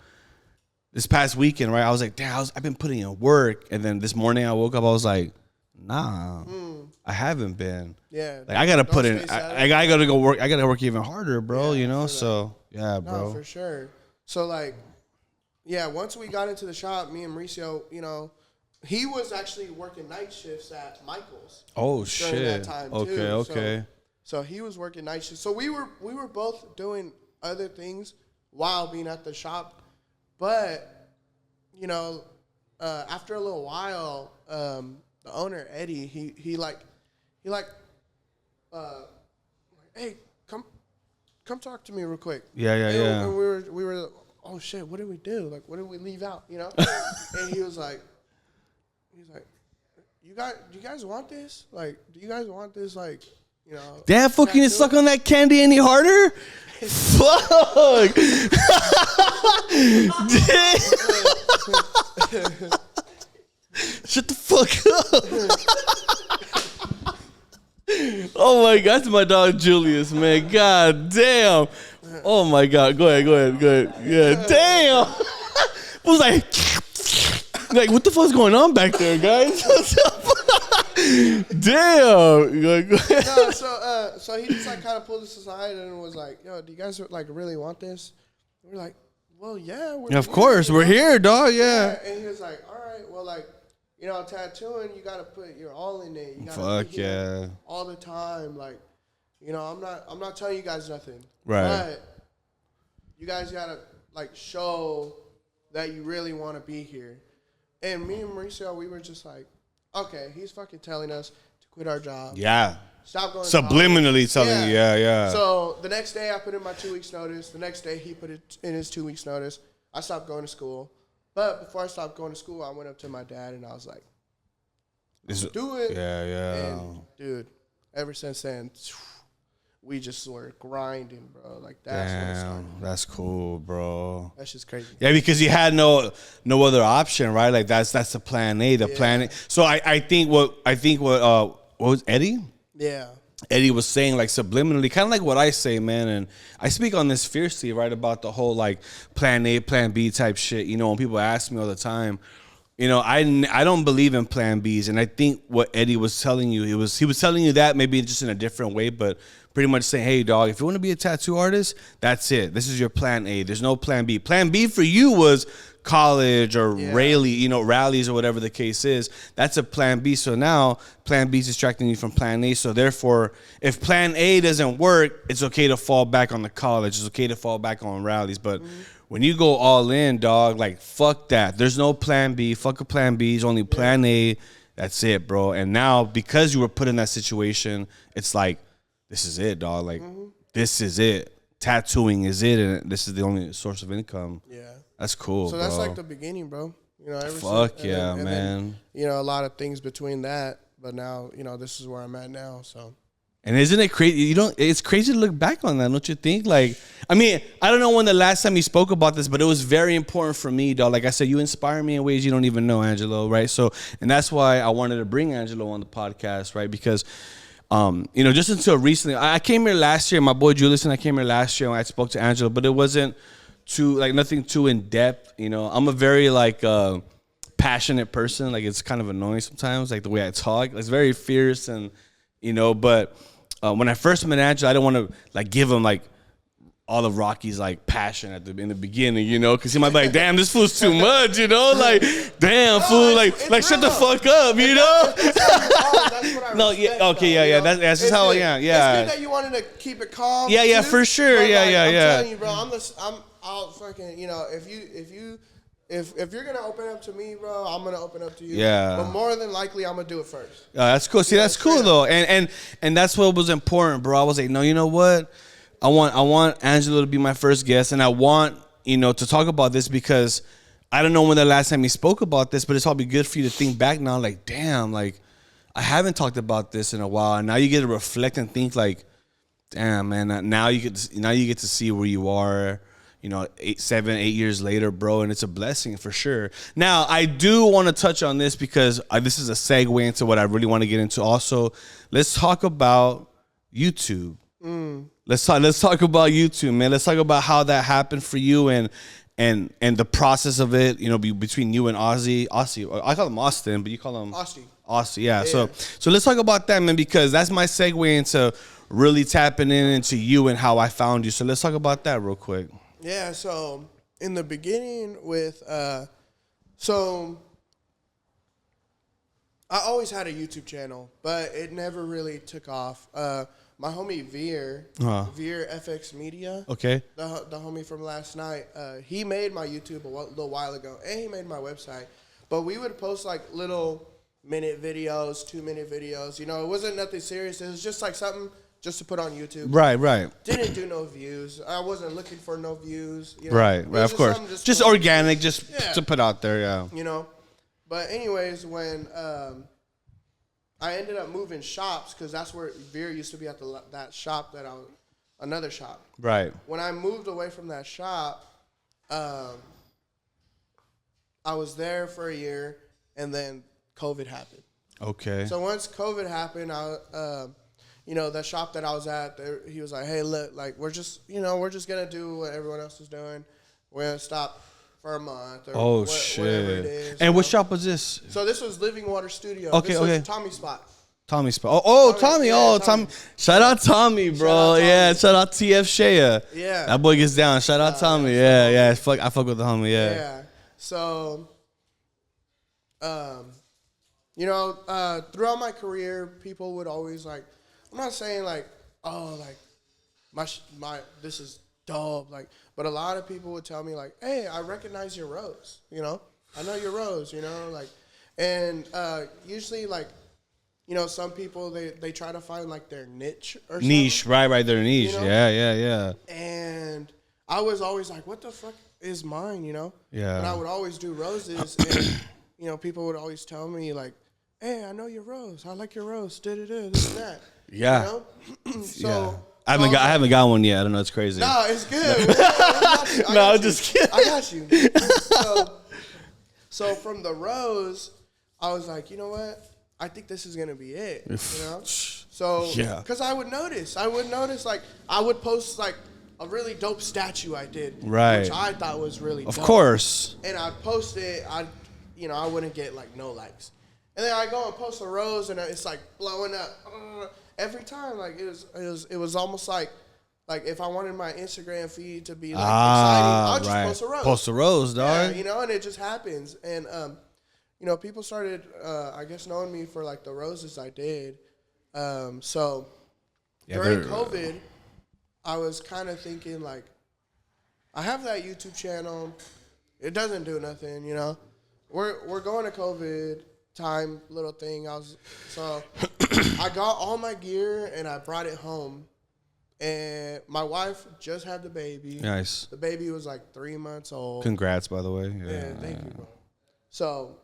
Speaker 1: This past weekend, right? I was like, damn, I've been putting in work. And then this morning I woke up, I was like, nah, I haven't been.
Speaker 2: Yeah.
Speaker 1: Like I gotta put in. I gotta go work. I gotta work even harder, bro. So yeah, bro.
Speaker 2: No, for sure. So like. Yeah, once we got into the shop, me and Mauricio, he was actually working night shifts at Michael's.
Speaker 1: Oh shit!
Speaker 2: That time
Speaker 1: okay,
Speaker 2: too.
Speaker 1: okay.
Speaker 2: So he was working night shifts. So we were both doing other things while being at the shop, but after a little while, the owner Eddie, he like, hey, come talk to me real quick.
Speaker 1: Yeah.
Speaker 2: And we were. Oh shit! What did we do? Like, what did we leave out? And he was like, you guys want this? Like, do you guys want this? Like,
Speaker 1: Damn, fucking you suck on that candy any harder? Fuck! Shut the fuck up! Oh my God, that's my dog Julius, man. God damn. Oh my God, go ahead. Yeah, damn. Was like, what the fuck's going on back there, guys? Damn.
Speaker 2: No, so he just like kind of pulled us aside and was like, "Yo, do you guys like really want this?" And we're like, "Well, yeah,
Speaker 1: of course, we're here, dog. Yeah."
Speaker 2: And he was like, "All right, well, like, tattooing, you gotta put your all in it. You gotta
Speaker 1: fuck yeah,
Speaker 2: all the time, like." You know, I'm not telling you guys nothing.
Speaker 1: Right.
Speaker 2: But you guys gotta like show that you really want to be here. And me and Mauricio, we were just like, okay, he's fucking telling us to quit our job.
Speaker 1: Yeah.
Speaker 2: Stop going.
Speaker 1: Subliminally telling you, yeah.
Speaker 2: So the next day I put in my 2 weeks notice. The next day he put it in his 2 weeks notice. I stopped going to school. But before I stopped going to school, I went up to my dad and I was like, do it.
Speaker 1: Yeah.
Speaker 2: And dude, ever since then, we just were grinding, bro. Like
Speaker 1: that's cool, bro.
Speaker 2: That's just crazy.
Speaker 1: Yeah, because you had no other option, right? Like that's the plan A, plan A. So I think what was Eddie?
Speaker 2: Yeah.
Speaker 1: Eddie was saying, like, subliminally, kind of like what I say, man. And I speak on this fiercely, right, about the whole, like, plan A, plan B type shit. You know, when people ask me all the time, you know, I don't believe in plan Bs. And I think what Eddie was telling you, he was telling you that maybe just in a different way, but pretty much saying, hey, dog, if you want to be a tattoo artist, that's it. This is your plan A. There's no plan B. Plan B for you was college or rallies or whatever the case is. That's a plan B. So now plan B is distracting you from plan A. So therefore, if plan A doesn't work, it's okay to fall back on the college. It's okay to fall back on rallies. But when you go all in, dog, like, fuck that. There's no plan B. Fuck a plan B. It's only plan A. That's it, bro. And now, because you were put in that situation, it's like, this is it, dog. Like, this is it. Tattooing is it, and this is the only source of income.
Speaker 2: Yeah.
Speaker 1: That's cool,
Speaker 2: so
Speaker 1: bro.
Speaker 2: that's like the beginning, bro. You know,
Speaker 1: Fuck yeah, man.
Speaker 2: Then, you know, a lot of things between that, but now, you know, this is where I'm at now, so.
Speaker 1: And isn't it crazy? It's crazy to look back on that, don't you think? Like, I mean, I don't know when the last time you spoke about this, but it was very important for me, dog. Like I said, you inspire me in ways you don't even know, Angelo, right? So, and that's why I wanted to bring Angelo on the podcast, right? Because, you know, just until recently, I came here last year. My boy Julius and I came here last year when I spoke to Angelo, but it wasn't nothing too in depth. You know, I'm a very passionate person. Like, it's kind of annoying sometimes, like the way I talk. It's very fierce, and you know. But when I first met Angelo, I didn't want to like give him like all of Rocky's like passion in the beginning, you know, because he might be like, damn, this fool's too much, you know, like, damn, fool, like shut the fuck up, you know.
Speaker 2: That's what I
Speaker 1: no,
Speaker 2: respect,
Speaker 1: yeah, okay, yeah, that's just how I am, yeah.
Speaker 2: It's good that you wanted to keep it calm.
Speaker 1: Yeah, for sure,
Speaker 2: but,
Speaker 1: yeah.
Speaker 2: I'm telling you, bro, I'll fucking, you know, if you're gonna open up to me, bro, I'm gonna open up to you.
Speaker 1: Yeah.
Speaker 2: But more than likely, I'm gonna do it first.
Speaker 1: That's cool. See, that's cool though, and that's what was important, bro. I was like, no, you know what? I want Angelo to be my first guest, and I want, you know, to talk about this because I don't know when the last time he spoke about this, but it's probably good for you to think back now, like, damn, like, I haven't talked about this in a while, and now you get to reflect and think, like, damn, man, now you get to see where you are, you know, 8 years later, bro, and it's a blessing for sure. Now, I do want to touch on this because this is a segue into what I really want to get into. Also, let's talk about YouTube. Let's talk about YouTube, man. Let's talk about how that happened for you and the process of it, you know, between you and Aussie. I call him Austin, but you call him Austin, yeah. So let's talk about that, man, because that's my segue into really tapping into you and how I found you. So let's talk about that real quick.
Speaker 2: Yeah, so in the beginning with so I always had a YouTube channel, but it never really took off. My homie Veer FX Media,
Speaker 1: okay,
Speaker 2: the homie from last night, he made my YouTube a little while ago, and he made my website. But we would post like little minute videos, 2-minute videos. You know, it wasn't nothing serious. It was just like something just to put on YouTube.
Speaker 1: Right.
Speaker 2: Didn't do no views. I wasn't looking for no views. You know?
Speaker 1: Right, of course. Just organic, just to put out there, yeah.
Speaker 2: You know, but anyways, when I ended up moving shops because that's where Veer used to be at that shop another shop.
Speaker 1: Right.
Speaker 2: When I moved away from that shop, I was there for a year, and then COVID happened.
Speaker 1: Okay.
Speaker 2: So once COVID happened, you know, the shop that I was at, he was like, hey, look, like, we're just gonna do what everyone else is doing. We're gonna stop for a month or whatever it is.
Speaker 1: And what shop was this?
Speaker 2: So this was Living Water Studio.
Speaker 1: Okay,
Speaker 2: this
Speaker 1: okay.
Speaker 2: was Tommy's spot.
Speaker 1: Tommy's spot. Tommy.
Speaker 2: Tommy.
Speaker 1: Shout out Tommy, bro. Shout out TF Shea.
Speaker 2: Yeah.
Speaker 1: That boy gets down. Shout out Tommy. Yeah. I fuck with the homie. Yeah.
Speaker 2: So, you know, throughout my career, people would always like, I'm not saying like, oh, like my this is dope. Like, but a lot of people would tell me like, hey, I recognize your rose. You know, I know your rose. You know, like, and usually like, you know, some people they try to find like their niche or
Speaker 1: niche,
Speaker 2: something,
Speaker 1: right, their niche.
Speaker 2: You know?
Speaker 1: Yeah.
Speaker 2: And I was always like, what the fuck is mine? You know.
Speaker 1: Yeah.
Speaker 2: And I would always do roses, and you know, people would always tell me like, hey, I know your rose. I like your rose. This and that.
Speaker 1: Yeah.
Speaker 2: You know? So.
Speaker 1: Yeah. I haven't got one yet. I don't know. It's crazy.
Speaker 2: No, it's good. I'm
Speaker 1: just kidding.
Speaker 2: I got you. So from the rose, I was like, you know what? I think this is gonna be it. You know. So
Speaker 1: yeah.
Speaker 2: Because I would notice like I would post like a really dope statue I did,
Speaker 1: right?
Speaker 2: Which I thought was really
Speaker 1: of
Speaker 2: dope.
Speaker 1: Course.
Speaker 2: And I'd post it. I wouldn't get like no likes. And then I go and post a rose, and it's like blowing up. Every time, like it was almost like if I wanted my Instagram feed to be like exciting, I'll just post a rose.
Speaker 1: Post a rose, dog.
Speaker 2: Yeah, you know, and it just happens. And you know, people started, I guess, knowing me for like the roses I did. So during COVID, I was kind of thinking like, I have that YouTube channel. It doesn't do nothing, you know. We're going to COVID time little thing. I got all my gear and I brought it home, and my wife just had the baby.
Speaker 1: Nice.
Speaker 2: The baby was like 3 months old.
Speaker 1: Congrats, by the way.
Speaker 2: Yeah, thank you, bro. So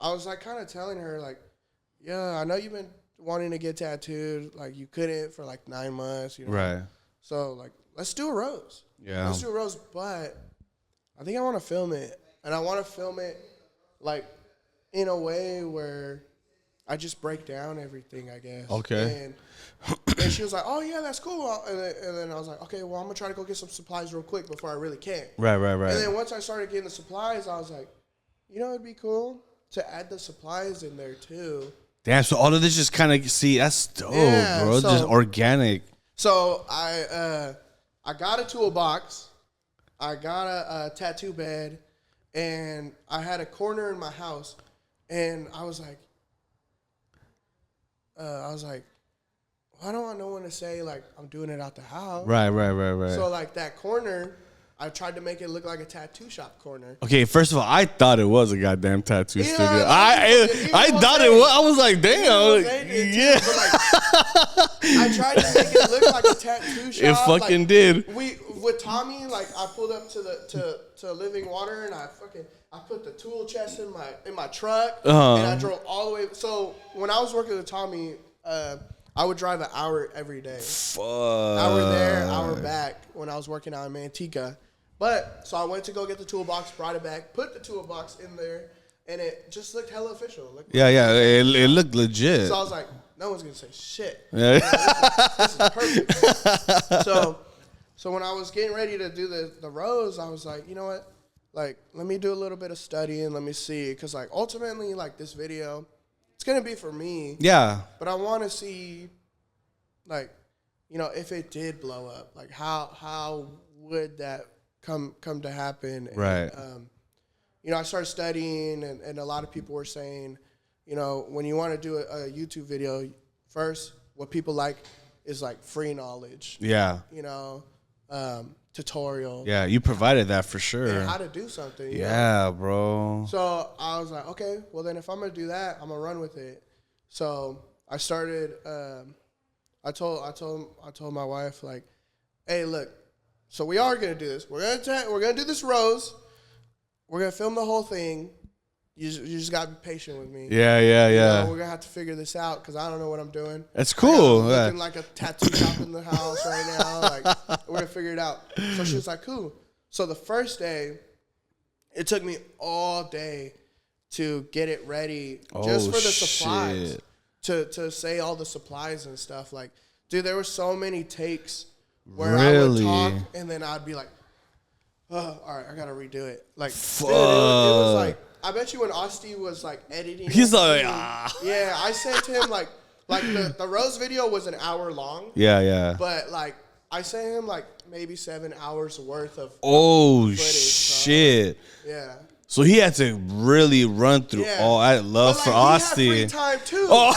Speaker 2: I was like kind of telling her like, yeah, I know you've been wanting to get tattooed, like you couldn't for like 9 months, you know.
Speaker 1: Right.
Speaker 2: So like, let's do a rose.
Speaker 1: Yeah.
Speaker 2: Let's do a rose, but I think I want to film it, and I want to film it like in a way where I just break down everything, I guess.
Speaker 1: Okay.
Speaker 2: And she was like, oh, yeah, that's cool. And then I was like, okay, well, I'm going to try to go get some supplies real quick before I really can.
Speaker 1: Right.
Speaker 2: And then once I started getting the supplies, I was like, you know, it'd be cool to add the supplies in there, too.
Speaker 1: Damn, so all of this just kind of, see, that's dope,
Speaker 2: Yeah,
Speaker 1: bro. Just organic.
Speaker 2: So I got a toolbox. I got a tattoo bed. And I had a corner in my house. And I was like, why don't I know when to say, like, I'm doing it out the house?
Speaker 1: Right.
Speaker 2: So, like, that corner, I tried to make it look like a tattoo shop corner.
Speaker 1: Okay, first of all, I thought it was a goddamn tattoo studio. I thought
Speaker 2: it
Speaker 1: was. I was like, damn.
Speaker 2: Yeah. I tried to make it look like a tattoo shop.
Speaker 1: It fucking did.
Speaker 2: With Tommy, like, I pulled up to Living Water, and I put the tool chest in my truck, and I drove all the way. So when I was working with Tommy, I would drive an hour every day.
Speaker 1: Fuck.
Speaker 2: Hour there, hour back when I was working out in Manteca. So I went to go get the toolbox, brought it back, put the toolbox in there, and it just looked hella official.
Speaker 1: It looked legit.
Speaker 2: So I was like, no one's going to say shit. Yeah. This is perfect. So when I was getting ready to do the rose, I was like, you know what? Like, let me do a little bit of studying. Let me see. Because, like, ultimately, like, this video, it's going to be for me.
Speaker 1: Yeah.
Speaker 2: But I want to see, like, you know, if it did blow up, like, how would that come to happen?
Speaker 1: Right.
Speaker 2: And, you know, I started studying, and a lot of people were saying, you know, when you want to do a YouTube video, first, what people like is, like, free knowledge.
Speaker 1: Yeah.
Speaker 2: You know, tutorial.
Speaker 1: Yeah, you provided that for sure.
Speaker 2: And how to do something.
Speaker 1: Yeah,
Speaker 2: know?
Speaker 1: Bro.
Speaker 2: So I was like, okay, well then if I'm gonna do that, I'm gonna run with it. So I started. I told my wife, like, hey, look. So we are gonna do this. We're gonna do this rose. We're gonna film the whole thing. You just gotta be patient with me.
Speaker 1: Yeah.
Speaker 2: You know, we're gonna have to figure this out because I don't know what I'm doing.
Speaker 1: That's cool.
Speaker 2: I'm looking like a tattoo shop in the house right now. Like, we're gonna figure it out. So she was like, cool. So the first day, it took me all day to get it ready just for the supplies. To say all the supplies and stuff. Like, dude, there were so many takes where I would talk and then I'd be like, oh, all right, I gotta redo it. Like, dude, it was like, I bet you when Asti was like editing,
Speaker 1: he's like,
Speaker 2: yeah, I sent him like the Rose video was an hour long.
Speaker 1: Yeah.
Speaker 2: But like I sent him like maybe 7 hours worth of
Speaker 1: oh
Speaker 2: footage,
Speaker 1: shit.
Speaker 2: Yeah.
Speaker 1: So he had to really run through all that love for Austin.
Speaker 2: He had free time too.
Speaker 1: Oh.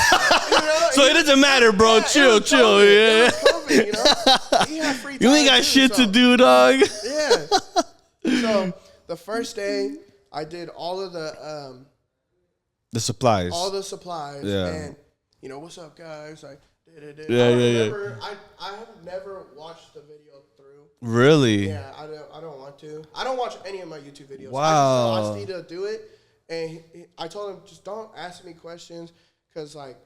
Speaker 2: You know?
Speaker 1: So it doesn't matter, bro. Chill.
Speaker 2: Yeah. COVID, you know? He had free time.
Speaker 1: You ain't got shit to do, dog.
Speaker 2: Yeah. So the first day, I did all of the
Speaker 1: supplies.
Speaker 2: All the supplies.
Speaker 1: Yeah.
Speaker 2: And, you know, what's up, guys? Like,
Speaker 1: yeah.
Speaker 2: I have never watched the video through.
Speaker 1: Really?
Speaker 2: Yeah, I don't want to. I don't watch any of my YouTube videos.
Speaker 1: Wow.
Speaker 2: I just told Asti to do it, and I told him, just don't ask me questions, because, like,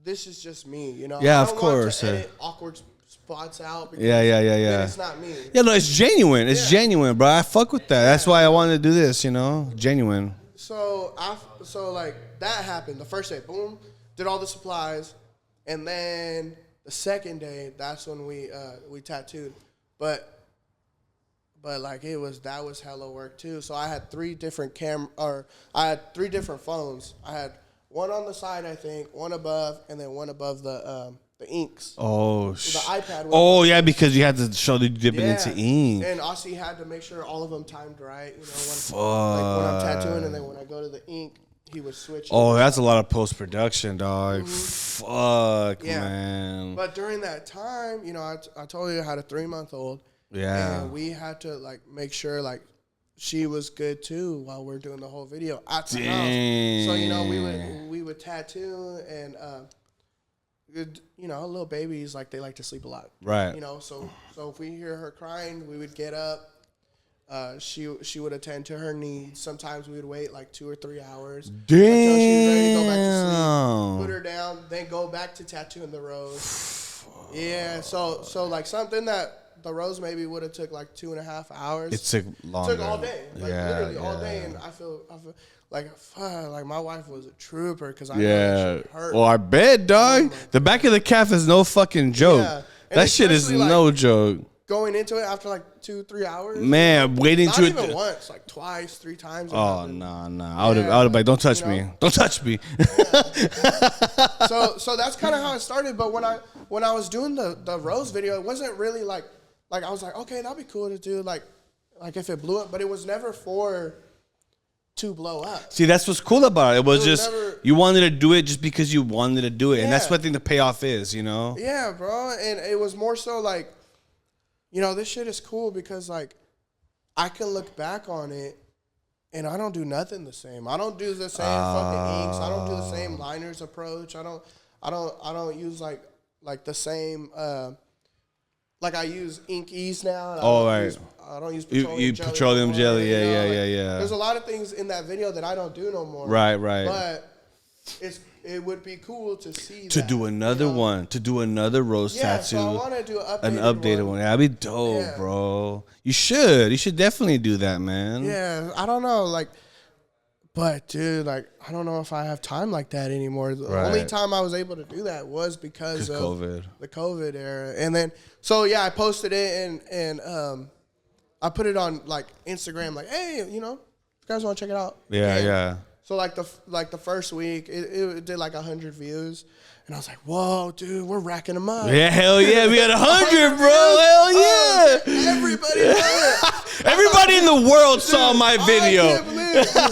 Speaker 2: this is just me, you know?
Speaker 1: Yeah,
Speaker 2: I
Speaker 1: of
Speaker 2: don't
Speaker 1: course.
Speaker 2: want to edit awkward spots out. Because
Speaker 1: Yeah.
Speaker 2: then it's not me.
Speaker 1: Yeah, no, it's genuine. It's genuine, bro. I fuck with that. That's why I wanted to do this, you know? Genuine.
Speaker 2: So, like, that happened. The first day, boom, did all the supplies, and then the second day, that's when we tattooed. But like that was hella work too. So I had three different phones. I had one on the side, I think, one above, and then one above the inks.
Speaker 1: Oh,
Speaker 2: so the iPad.
Speaker 1: Oh yeah, because you had to show that you dip it into ink.
Speaker 2: And Aussie had to make sure all of them timed right. You know, when I'm tattooing, and then when I go to the ink, he would switch.
Speaker 1: Oh, that's a lot of post production, dog. Mm-hmm. Fuck, man.
Speaker 2: But during that time, you know, I told you I had a 3-month-old.
Speaker 1: Yeah.
Speaker 2: And we had to, like, make sure, like, she was good too while we're doing the whole video at the house. So, you know, we would tattoo, and you know, little babies, like, they like to sleep a lot.
Speaker 1: Right.
Speaker 2: You know, so if we hear her crying, we would get up. She would attend to her needs. Sometimes we would wait like 2 or 3 hours until she was ready to go back to sleep. Put her down, then go back to tattooing the rose. Yeah, so like something that the rose maybe would have took like 2.5 hours.
Speaker 1: It took longer.
Speaker 2: It took all day, like literally all day, and I feel like my wife was a trooper, because I know that shit hurt.
Speaker 1: Well, I bet, dog. The back of the calf is no fucking joke.
Speaker 2: Yeah.
Speaker 1: That shit is like, no joke.
Speaker 2: Going into it after like 2-3 hours.
Speaker 1: Man, waiting to
Speaker 2: not even once, like twice, 3 times.
Speaker 1: Oh nah. I would have like, don't touch me. Don't touch me.
Speaker 2: So that's kind of how it started. But when I was doing the rose video, it wasn't really like I was like, okay, that'd be cool to do, like if it blew up, but it was never to blow up.
Speaker 1: See, that's what's cool about it. It was just you wanted to do it just because you wanted to do it, and that's what I think the payoff is, you know?
Speaker 2: Yeah, bro. And it was more so like, you know, this shit is cool because, like, I can look back on it and I don't do nothing the same. I don't do the same fucking inks. I don't do the same liners approach. I don't use like the same like I use ink ease now. I don't use petroleum jelly.
Speaker 1: Yeah.
Speaker 2: There's a lot of things in that video that I don't do no more.
Speaker 1: Right.
Speaker 2: But it would be cool to see
Speaker 1: do another one, to do another rose tattoo.
Speaker 2: So I want to do
Speaker 1: an updated one. That'd be dope, bro. You should definitely do that, man.
Speaker 2: Yeah, I don't know, like, but dude, like, I don't know if I have time like that anymore. The only time I was able to do that was because of
Speaker 1: COVID.
Speaker 2: The COVID era. And then, so yeah, I posted it and I put it on like Instagram, like, hey, you know, if you guys want to check it out.
Speaker 1: Yeah.
Speaker 2: So like the first week, it did like 100 views, and I was like, "Whoa, dude, we're racking them up!"
Speaker 1: Yeah, hell yeah, we had 100, bro. Hell yeah! Everybody in the world saw my video.
Speaker 2: I can't believe it. I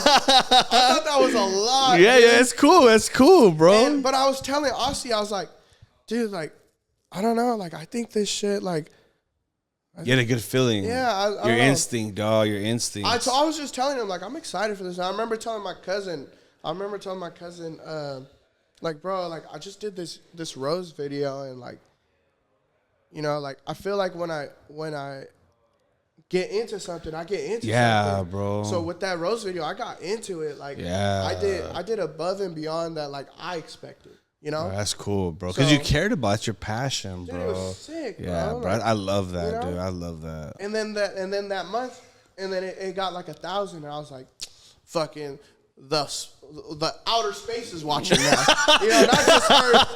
Speaker 2: thought that was a lot.
Speaker 1: Yeah, it's cool. It's cool, bro.
Speaker 2: But I was telling Aussie, I was like, "Dude, like, I don't know. Like, I think this shit, like."
Speaker 1: You had a good feeling.
Speaker 2: Yeah,
Speaker 1: your instinct, dog. Your instinct.
Speaker 2: I was just telling him, like, I'm excited for this. And I remember telling my cousin, like, bro, like, I just did this rose video, and like, you know, like, I feel like when I get into something, I get into something.
Speaker 1: Yeah, bro.
Speaker 2: So with that rose video, I got into it. Like, I did above and beyond that, like, I expected. You know?
Speaker 1: That's cool, bro. Because you cared about your passion, bro.
Speaker 2: Dude, it was sick, bro.
Speaker 1: Yeah, bro. I love that, dude. I love that.
Speaker 2: And then that month, and then it got like 1,000, and I was like, fucking the outer space is watching now. You know, not just Earth.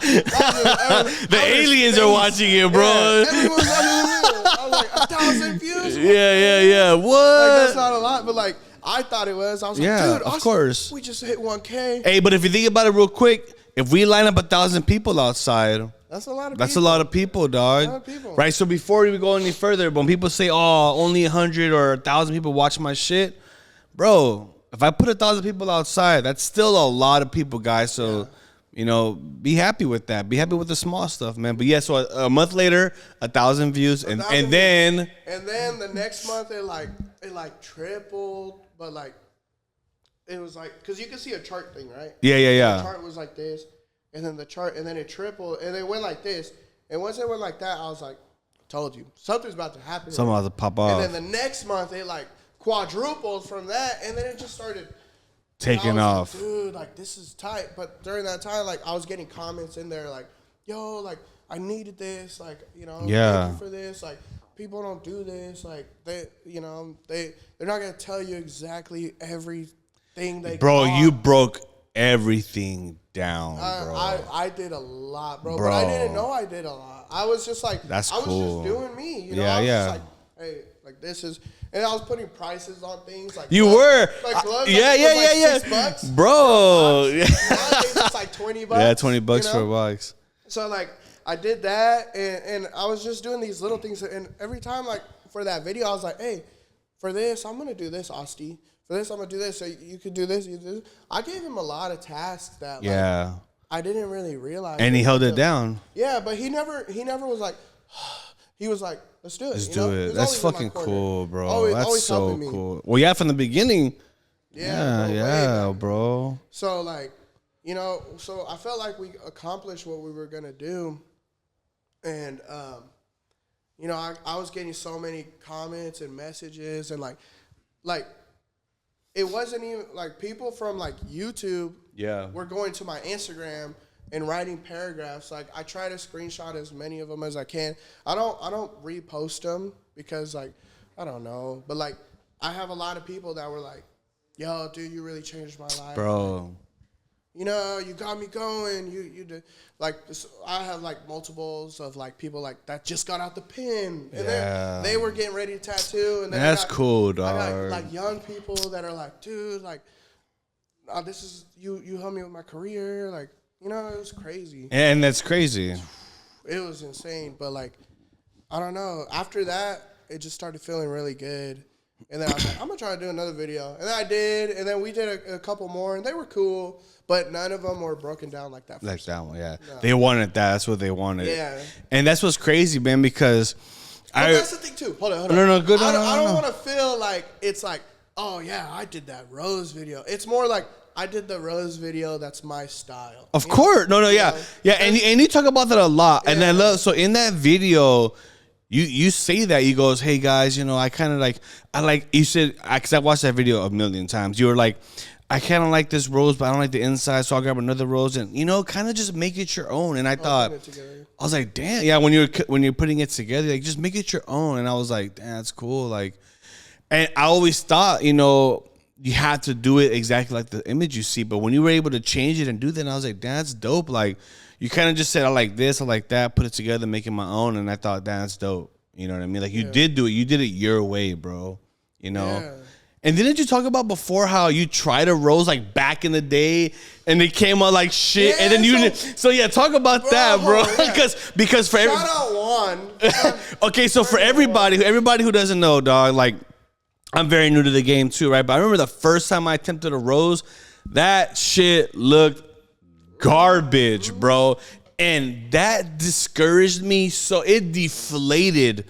Speaker 1: The aliens space are watching it, bro.
Speaker 2: Yeah, everyone's watching it. I was like, 1,000 views?
Speaker 1: Yeah. What?
Speaker 2: Like, that's not a lot, but like, I thought it was. I was like, dude,
Speaker 1: of course.
Speaker 2: We just hit 1K.
Speaker 1: Hey, but if you think about it real quick, if we line up 1,000 people outside,
Speaker 2: that's a lot of people.
Speaker 1: That's a lot of people, dog.
Speaker 2: A lot of people.
Speaker 1: Right? So before we go any further, when people say, oh, only 100 or 1,000 people watch my shit, bro, if I put 1,000 people outside, that's still a lot of people, guys. So, you know, be happy with that. Be happy with the small stuff, man. But yeah, so a month later, 1,000 views, and then
Speaker 2: the next month it like tripled, but like it was like because you can see a chart thing, right?
Speaker 1: Yeah.
Speaker 2: The chart was like this, and then the chart, and then it tripled, and it went like this, and once it went like that, I was like, told you something's about to happen.
Speaker 1: Something about to pop off.
Speaker 2: And then the next month it like quadrupled from that, and then it just started
Speaker 1: taking off.
Speaker 2: Like, dude, like this is tight. But during that time, like I was getting comments in there like, yo, like I needed this, like, you know, thank you for this. Like people don't do this. Like they're not gonna tell you exactly everything they got.
Speaker 1: You broke everything down, bro.
Speaker 2: I did a lot, bro. But I didn't know I did a lot. I was just like, I was just doing me, you know. I was just like, hey, like this is, and I was putting prices on things like
Speaker 1: you
Speaker 2: gloves,
Speaker 1: were,
Speaker 2: like gloves,
Speaker 1: yeah,
Speaker 2: $6,
Speaker 1: bro.
Speaker 2: Nowadays it's like $20.
Speaker 1: Yeah, $20
Speaker 2: you know?
Speaker 1: for a box.
Speaker 2: So like I did that, and I was just doing these little things, and every time like for that video, I was like, hey, for this I'm gonna do this, Asti. For this I'm gonna do this. So you could do this. You do this. I gave him a lot of tasks that like, I didn't really realize.
Speaker 1: And he held it down.
Speaker 2: Yeah, but he never was like. He was like, let's do it.
Speaker 1: Let's do it. That's fucking cool, bro. That's so cool. Well, yeah, from the beginning. Yeah, bro.
Speaker 2: So, like, you know, so I felt like we accomplished what we were going to do. And, you know, I was getting so many comments and messages. And, like it wasn't even, like, people from, like, YouTube were going to my Instagram and writing paragraphs. Like I try to screenshot as many of them as I can. I don't repost them because like I don't know, but like I have a lot of people that were like, "Yo, dude, you really changed my life,
Speaker 1: bro.
Speaker 2: You know, you got me going. You did like this." I have like multiples of like people like that just got out the pen and they were getting ready to tattoo. And then
Speaker 1: that's cool, dog.
Speaker 2: I got like young people that are like, "Dude, like, this is you helped me with my career, like." You know, it was crazy.
Speaker 1: And that's crazy.
Speaker 2: It was insane. But, like, I don't know. After that, it just started feeling really good. And then I was like, I'm going to try to do another video. And then I did. And then we did a couple more. And they were cool. But none of them were broken down like that.
Speaker 1: Like that one, yeah. No. They wanted that. That's what they wanted.
Speaker 2: Yeah.
Speaker 1: And that's what's crazy, man, because
Speaker 2: that's the thing, too. Hold on.
Speaker 1: No, good.
Speaker 2: I don't want to feel like it's like, oh, yeah, I did that Rose video. It's more like, I did the Rose video. That's my style.
Speaker 1: Of course. Yeah. And you talk about that a lot. Yeah. And then so in that video, you say that you goes, hey guys, you know, I kind of you said, because I watched that video a million times. You were like, I kind of like this rose, but I don't like the inside, so I'll grab another rose and, you know, kind of just make it your own. And I thought, I was like, damn, yeah. When you're putting it together, like just make it your own. And I was like, damn, that's cool. Like, and I always thought, you know, you have to do it exactly like the image you see. But when you were able to change it and do that, and I was like, that's dope. Like, you kind of just said, I like this, I like that, put it together, make it my own. And I thought, that's dope. You know what I mean? Like, you did do it. You did it your way, bro. You know? Yeah. And didn't you talk about before how you tried a rose, like, back in the day, and it came out like shit? Yeah, and then so yeah, talk about that, bro. Yeah. because for
Speaker 2: Shout out Juan.
Speaker 1: Okay, so for everybody who doesn't know, dog, like, I'm very new to the game too, right? But I remember the first time I attempted a rose, that shit looked garbage, bro. And that discouraged me, so it deflated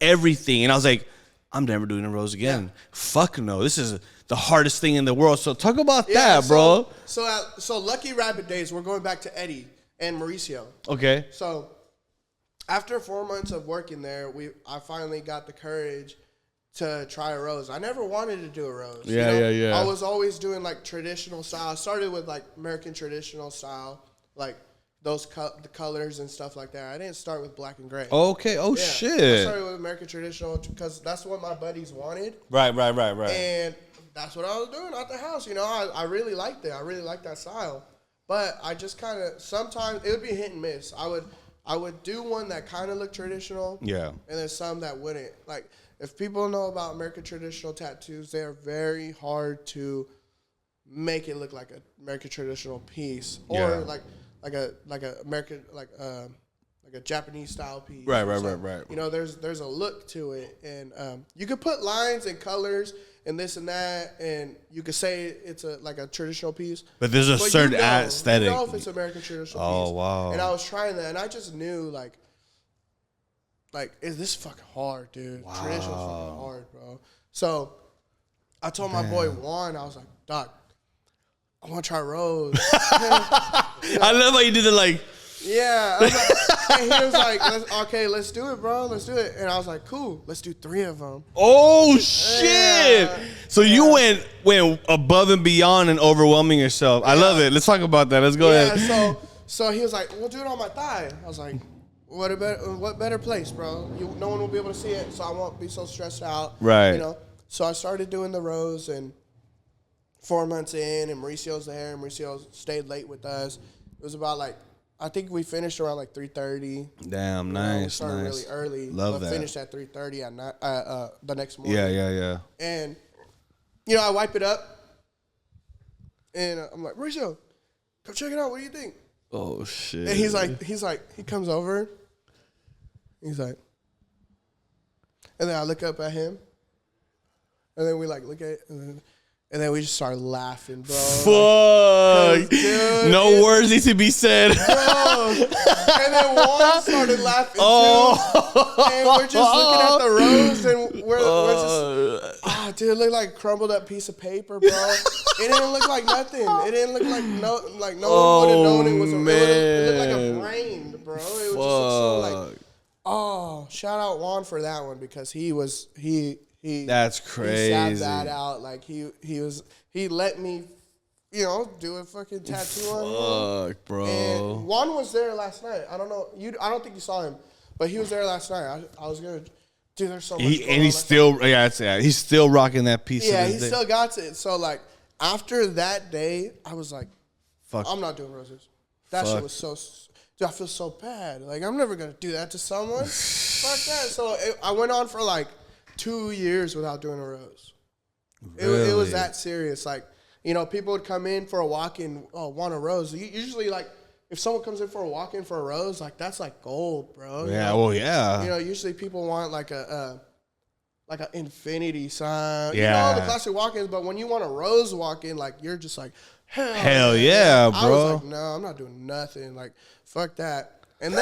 Speaker 1: everything. And I was like, I'm never doing a rose again. Yeah. Fuck no. This is the hardest thing in the world. So talk about that, bro.
Speaker 2: So Lucky Rabbit Days, we're going back to Eddie and Mauricio.
Speaker 1: Okay.
Speaker 2: So after 4 months of working there, I finally got the courage to try a rose. I never wanted to do a rose.
Speaker 1: Yeah.
Speaker 2: I was always doing like traditional style. I started with like American traditional style, like those the colors and stuff like that. I didn't start with black and gray.
Speaker 1: Okay. Oh shit.
Speaker 2: I started with American traditional because that's what my buddies wanted.
Speaker 1: Right.
Speaker 2: And that's what I was doing at the house. You know, I really liked it. I really liked that style. But I just kind of sometimes it would be hit and miss. I would do one that kind of looked traditional. Yeah. And then some that wouldn't. Like, if people know about American traditional tattoos, they are very hard to make it look like an American traditional piece, or like a American like a Japanese style piece.
Speaker 1: Right.
Speaker 2: You know, there's a look to it, and you could put lines and colors and this and that, and you could say it's like a traditional piece.
Speaker 1: But there's a certain aesthetic.
Speaker 2: You know if it's American traditional piece.
Speaker 1: Oh, wow.
Speaker 2: And I was trying that, and I just knew, like, is this fucking hard, dude? Wow. Traditional's fucking hard, bro. So I told my boy Juan, I was like, Doc, I want to try Rose.
Speaker 1: I love how you did it, like.
Speaker 2: Yeah. I was like, and he was like, okay, let's do it, bro. Let's do it. And I was like, cool. Let's do 3 of them.
Speaker 1: Oh, shit. Yeah. So you went above and beyond and overwhelming yourself. I love it. Let's talk about that. Let's go ahead.
Speaker 2: So he was like, we'll do it on my thigh. I was like, what better place, bro? No one will be able to see it, so I won't be so stressed out.
Speaker 1: Right.
Speaker 2: You know. So I started doing the Rose, and 4 months in, and Mauricio's there, and Mauricio stayed late with us. It was about like, I think we finished around like 3:30.
Speaker 1: Damn, nice. We
Speaker 2: started really early.
Speaker 1: Love that.
Speaker 2: Finished at 3:30 at night, the next morning.
Speaker 1: Yeah.
Speaker 2: And, you know, I wipe it up, and I'm like, Mauricio, come check it out. What do you think?
Speaker 1: Oh, shit.
Speaker 2: And he's like, he comes over. He's like, and then I look up at him, and then we like look at it, and then we just start laughing, bro.
Speaker 1: Fuck.
Speaker 2: Like, dude,
Speaker 1: no words need to be said.
Speaker 2: Bro. And then Juan started laughing too. And we're just looking at the Rose, and we're just, dude, it looked like a crumbled up piece of paper, bro. It didn't look like nothing. It didn't look like no one would have known it was it looked like a brain, bro. It was just so like, shout out Juan for that one, because he that's crazy. He sabbed that out. Like he let me, you know, do a fucking tattoo on him.
Speaker 1: Bro.
Speaker 2: And Juan was there last night. I don't know. I don't think you saw him, but he was there last night. I was gonna, dude. There's so much.
Speaker 1: And he's still, he's still rocking that piece.
Speaker 2: Yeah, he still got it. So like after that day, I was like, fuck, I'm not doing roses. That shit was so. Dude, I feel so bad. Like I'm never gonna do that to someone. Fuck that. So I went on for like 2 years without doing a rose. Really? It was that serious. Like, you know, people would come in for a walk-in, want a rose. Usually, like, if someone comes in for a walk-in for a rose, like, that's like gold, bro.
Speaker 1: Yeah,
Speaker 2: you know?
Speaker 1: well, yeah.
Speaker 2: You know, usually people want like an infinity sign.
Speaker 1: Yeah.
Speaker 2: You know, the classic walk-ins, but when you want a rose walk-in, like, you're just like,
Speaker 1: hell yeah, bro.
Speaker 2: I was like, no, I'm not doing nothing. Like, fuck that. And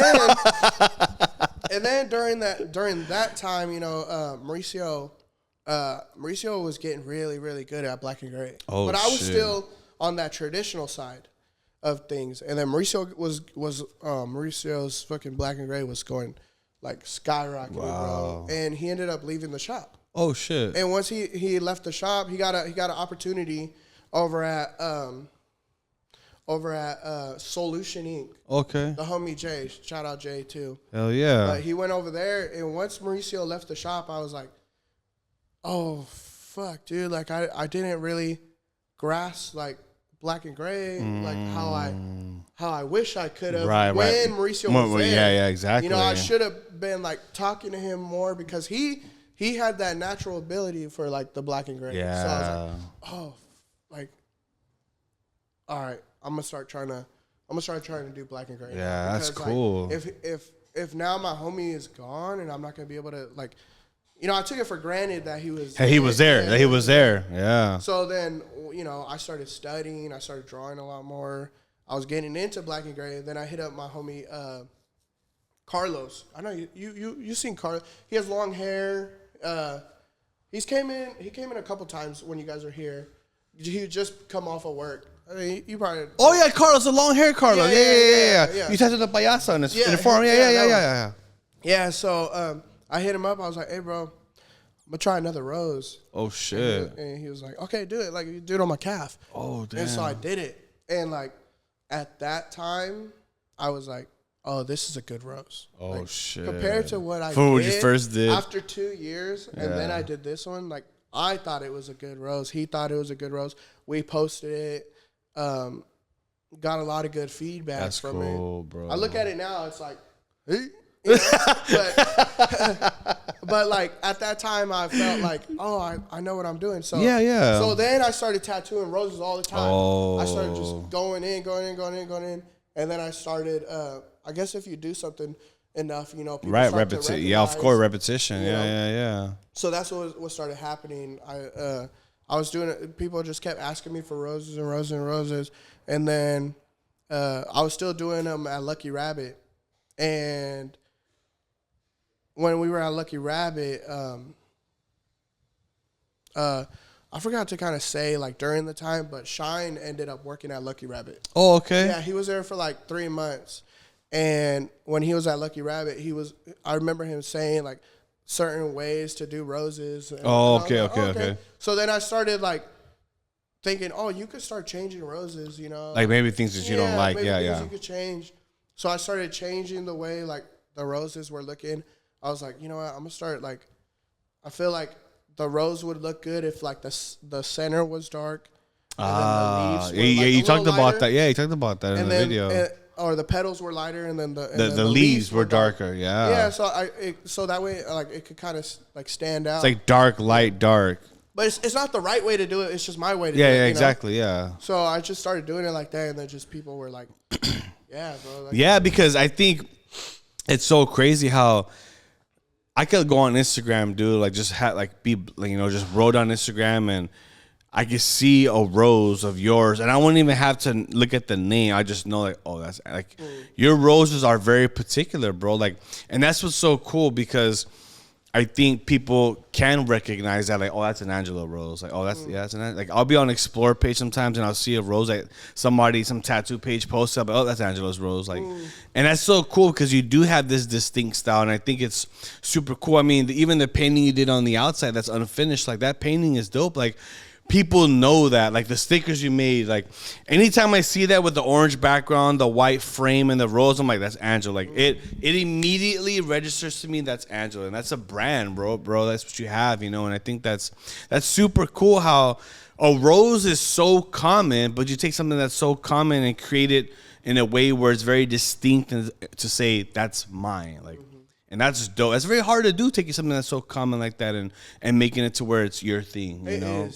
Speaker 2: then, during that time, you know, Mauricio was getting really, really good at black and gray.
Speaker 1: Oh,
Speaker 2: but I was still on that traditional side of things. And then Mauricio's fucking black and gray was going like skyrocketing, bro. And he ended up leaving the shop.
Speaker 1: Oh shit.
Speaker 2: And once he left the shop, he got an opportunity over at Solution Inc.
Speaker 1: Okay.
Speaker 2: The homie Jay. Shout out Jay too.
Speaker 1: Hell yeah.
Speaker 2: He went over there, and once Mauricio left the shop, I was like, oh fuck, dude. Like I didn't really grasp like black and gray, like how I wish I could have when Mauricio was there.
Speaker 1: Yeah, exactly.
Speaker 2: You know, I should have been like talking to him more, because he had that natural ability for like the black and gray.
Speaker 1: Yeah.
Speaker 2: So I was like, oh, like, all right, I'm gonna start trying to do black and gray.
Speaker 1: Yeah, that's cool.
Speaker 2: Like, if now my homie is gone and I'm not gonna be able to, like, you know, I took it for granted that he was.
Speaker 1: Hey, he was there. That he was there. Yeah.
Speaker 2: So then, you know, I started studying. I started drawing a lot more. I was getting into black and gray. And then I hit up my homie Carlos. I know you seen Carlos. He has long hair. He came in a couple times when you guys were here. He would just come off of work. I mean, you probably.
Speaker 1: Oh yeah, Carlos, the long hair, Carlos.
Speaker 2: Yeah.
Speaker 1: You tattooed the payaso in the forum. Yeah.
Speaker 2: Yeah. So I hit him up. I was like, "Hey, bro, I'm gonna try another rose."
Speaker 1: Oh shit.
Speaker 2: And he was like, "Okay, do it. Like, you do it on my calf."
Speaker 1: Oh damn.
Speaker 2: And so I did it. And like at that time, I was like, "Oh, this is a good rose."
Speaker 1: Oh
Speaker 2: like,
Speaker 1: shit.
Speaker 2: Compared to what I
Speaker 1: what you first did
Speaker 2: after 2 years, and then I did this one. Like, I thought it was a good rose. He thought it was a good rose. We posted it. Got a lot of good feedback from it.
Speaker 1: Bro.
Speaker 2: I look at it now, it's like, hey, you know? but like at that time, I felt like, oh, I know what I'm doing. So
Speaker 1: yeah.
Speaker 2: So then I started tattooing roses all the time.
Speaker 1: Oh.
Speaker 2: I started just going in, and then I started. I guess if you do something enough, you know. People
Speaker 1: Right,
Speaker 2: start to
Speaker 1: repetition. Yeah, of course,
Speaker 2: recognize,
Speaker 1: repetition.
Speaker 2: you know.
Speaker 1: Yeah.
Speaker 2: So that's what started happening. I was doing it. People just kept asking me for roses and roses and roses, and then I was still doing them at Lucky Rabbit. And when we were at Lucky Rabbit, I forgot to kind of say like during the time, but Shine ended up working at Lucky Rabbit.
Speaker 1: Oh, okay.
Speaker 2: Yeah, he was there for like 3 months, and when he was at Lucky Rabbit, I remember him saying like certain ways to do roses. And,
Speaker 1: okay.
Speaker 2: So then I started like thinking, oh, you could start changing roses, you know,
Speaker 1: like maybe things that you don't like.
Speaker 2: Maybe
Speaker 1: Yeah.
Speaker 2: things you could change. So I started changing the way like the roses were looking. I was like, you know what, I'm gonna start like, I feel like the rose would look good if like the center was dark.
Speaker 1: You talked about that. Yeah, you talked about that in the video.
Speaker 2: Or the petals were lighter, and then
Speaker 1: the leaves were darker. Yeah.
Speaker 2: Yeah. So that way, like it could kind of like stand out.
Speaker 1: It's like dark, light, dark.
Speaker 2: But it's not the right way to do it. It's just my way to do it.
Speaker 1: Yeah, exactly. Yeah.
Speaker 2: So I just started doing it like that, and then just people were like, "Yeah, bro."
Speaker 1: Yeah, because I think it's so crazy how I could go on Instagram, dude, like just just wrote on Instagram, and I could see a rose of yours, and I wouldn't even have to look at the name. I just know, like, oh, that's like your roses are very particular, bro. Like, and that's what's so cool because I think people can recognize that, like, oh, that's an Angelo rose. Like, oh, that's an like. I'll be on Explore page sometimes, and I'll see a rose like some tattoo page posts up. Oh, that's Angelo's rose. Like, and that's so cool because you do have this distinct style, and I think it's super cool. I mean, even the painting you did on the outside that's unfinished, like that painting is dope. Like, people know that, like the stickers you made, like anytime I see that with the orange background, the white frame, and the rose, I'm like, that's Angelo. Like it immediately registers to me that's Angelo, and that's a brand, bro. That's what you have, you know. And I think that's super cool how a rose is so common, but you take something that's so common and create it in a way where it's very distinct and to say that's mine, like. And that's dope. It's very hard to do, taking something that's so common like that and making it to where it's your thing, you know.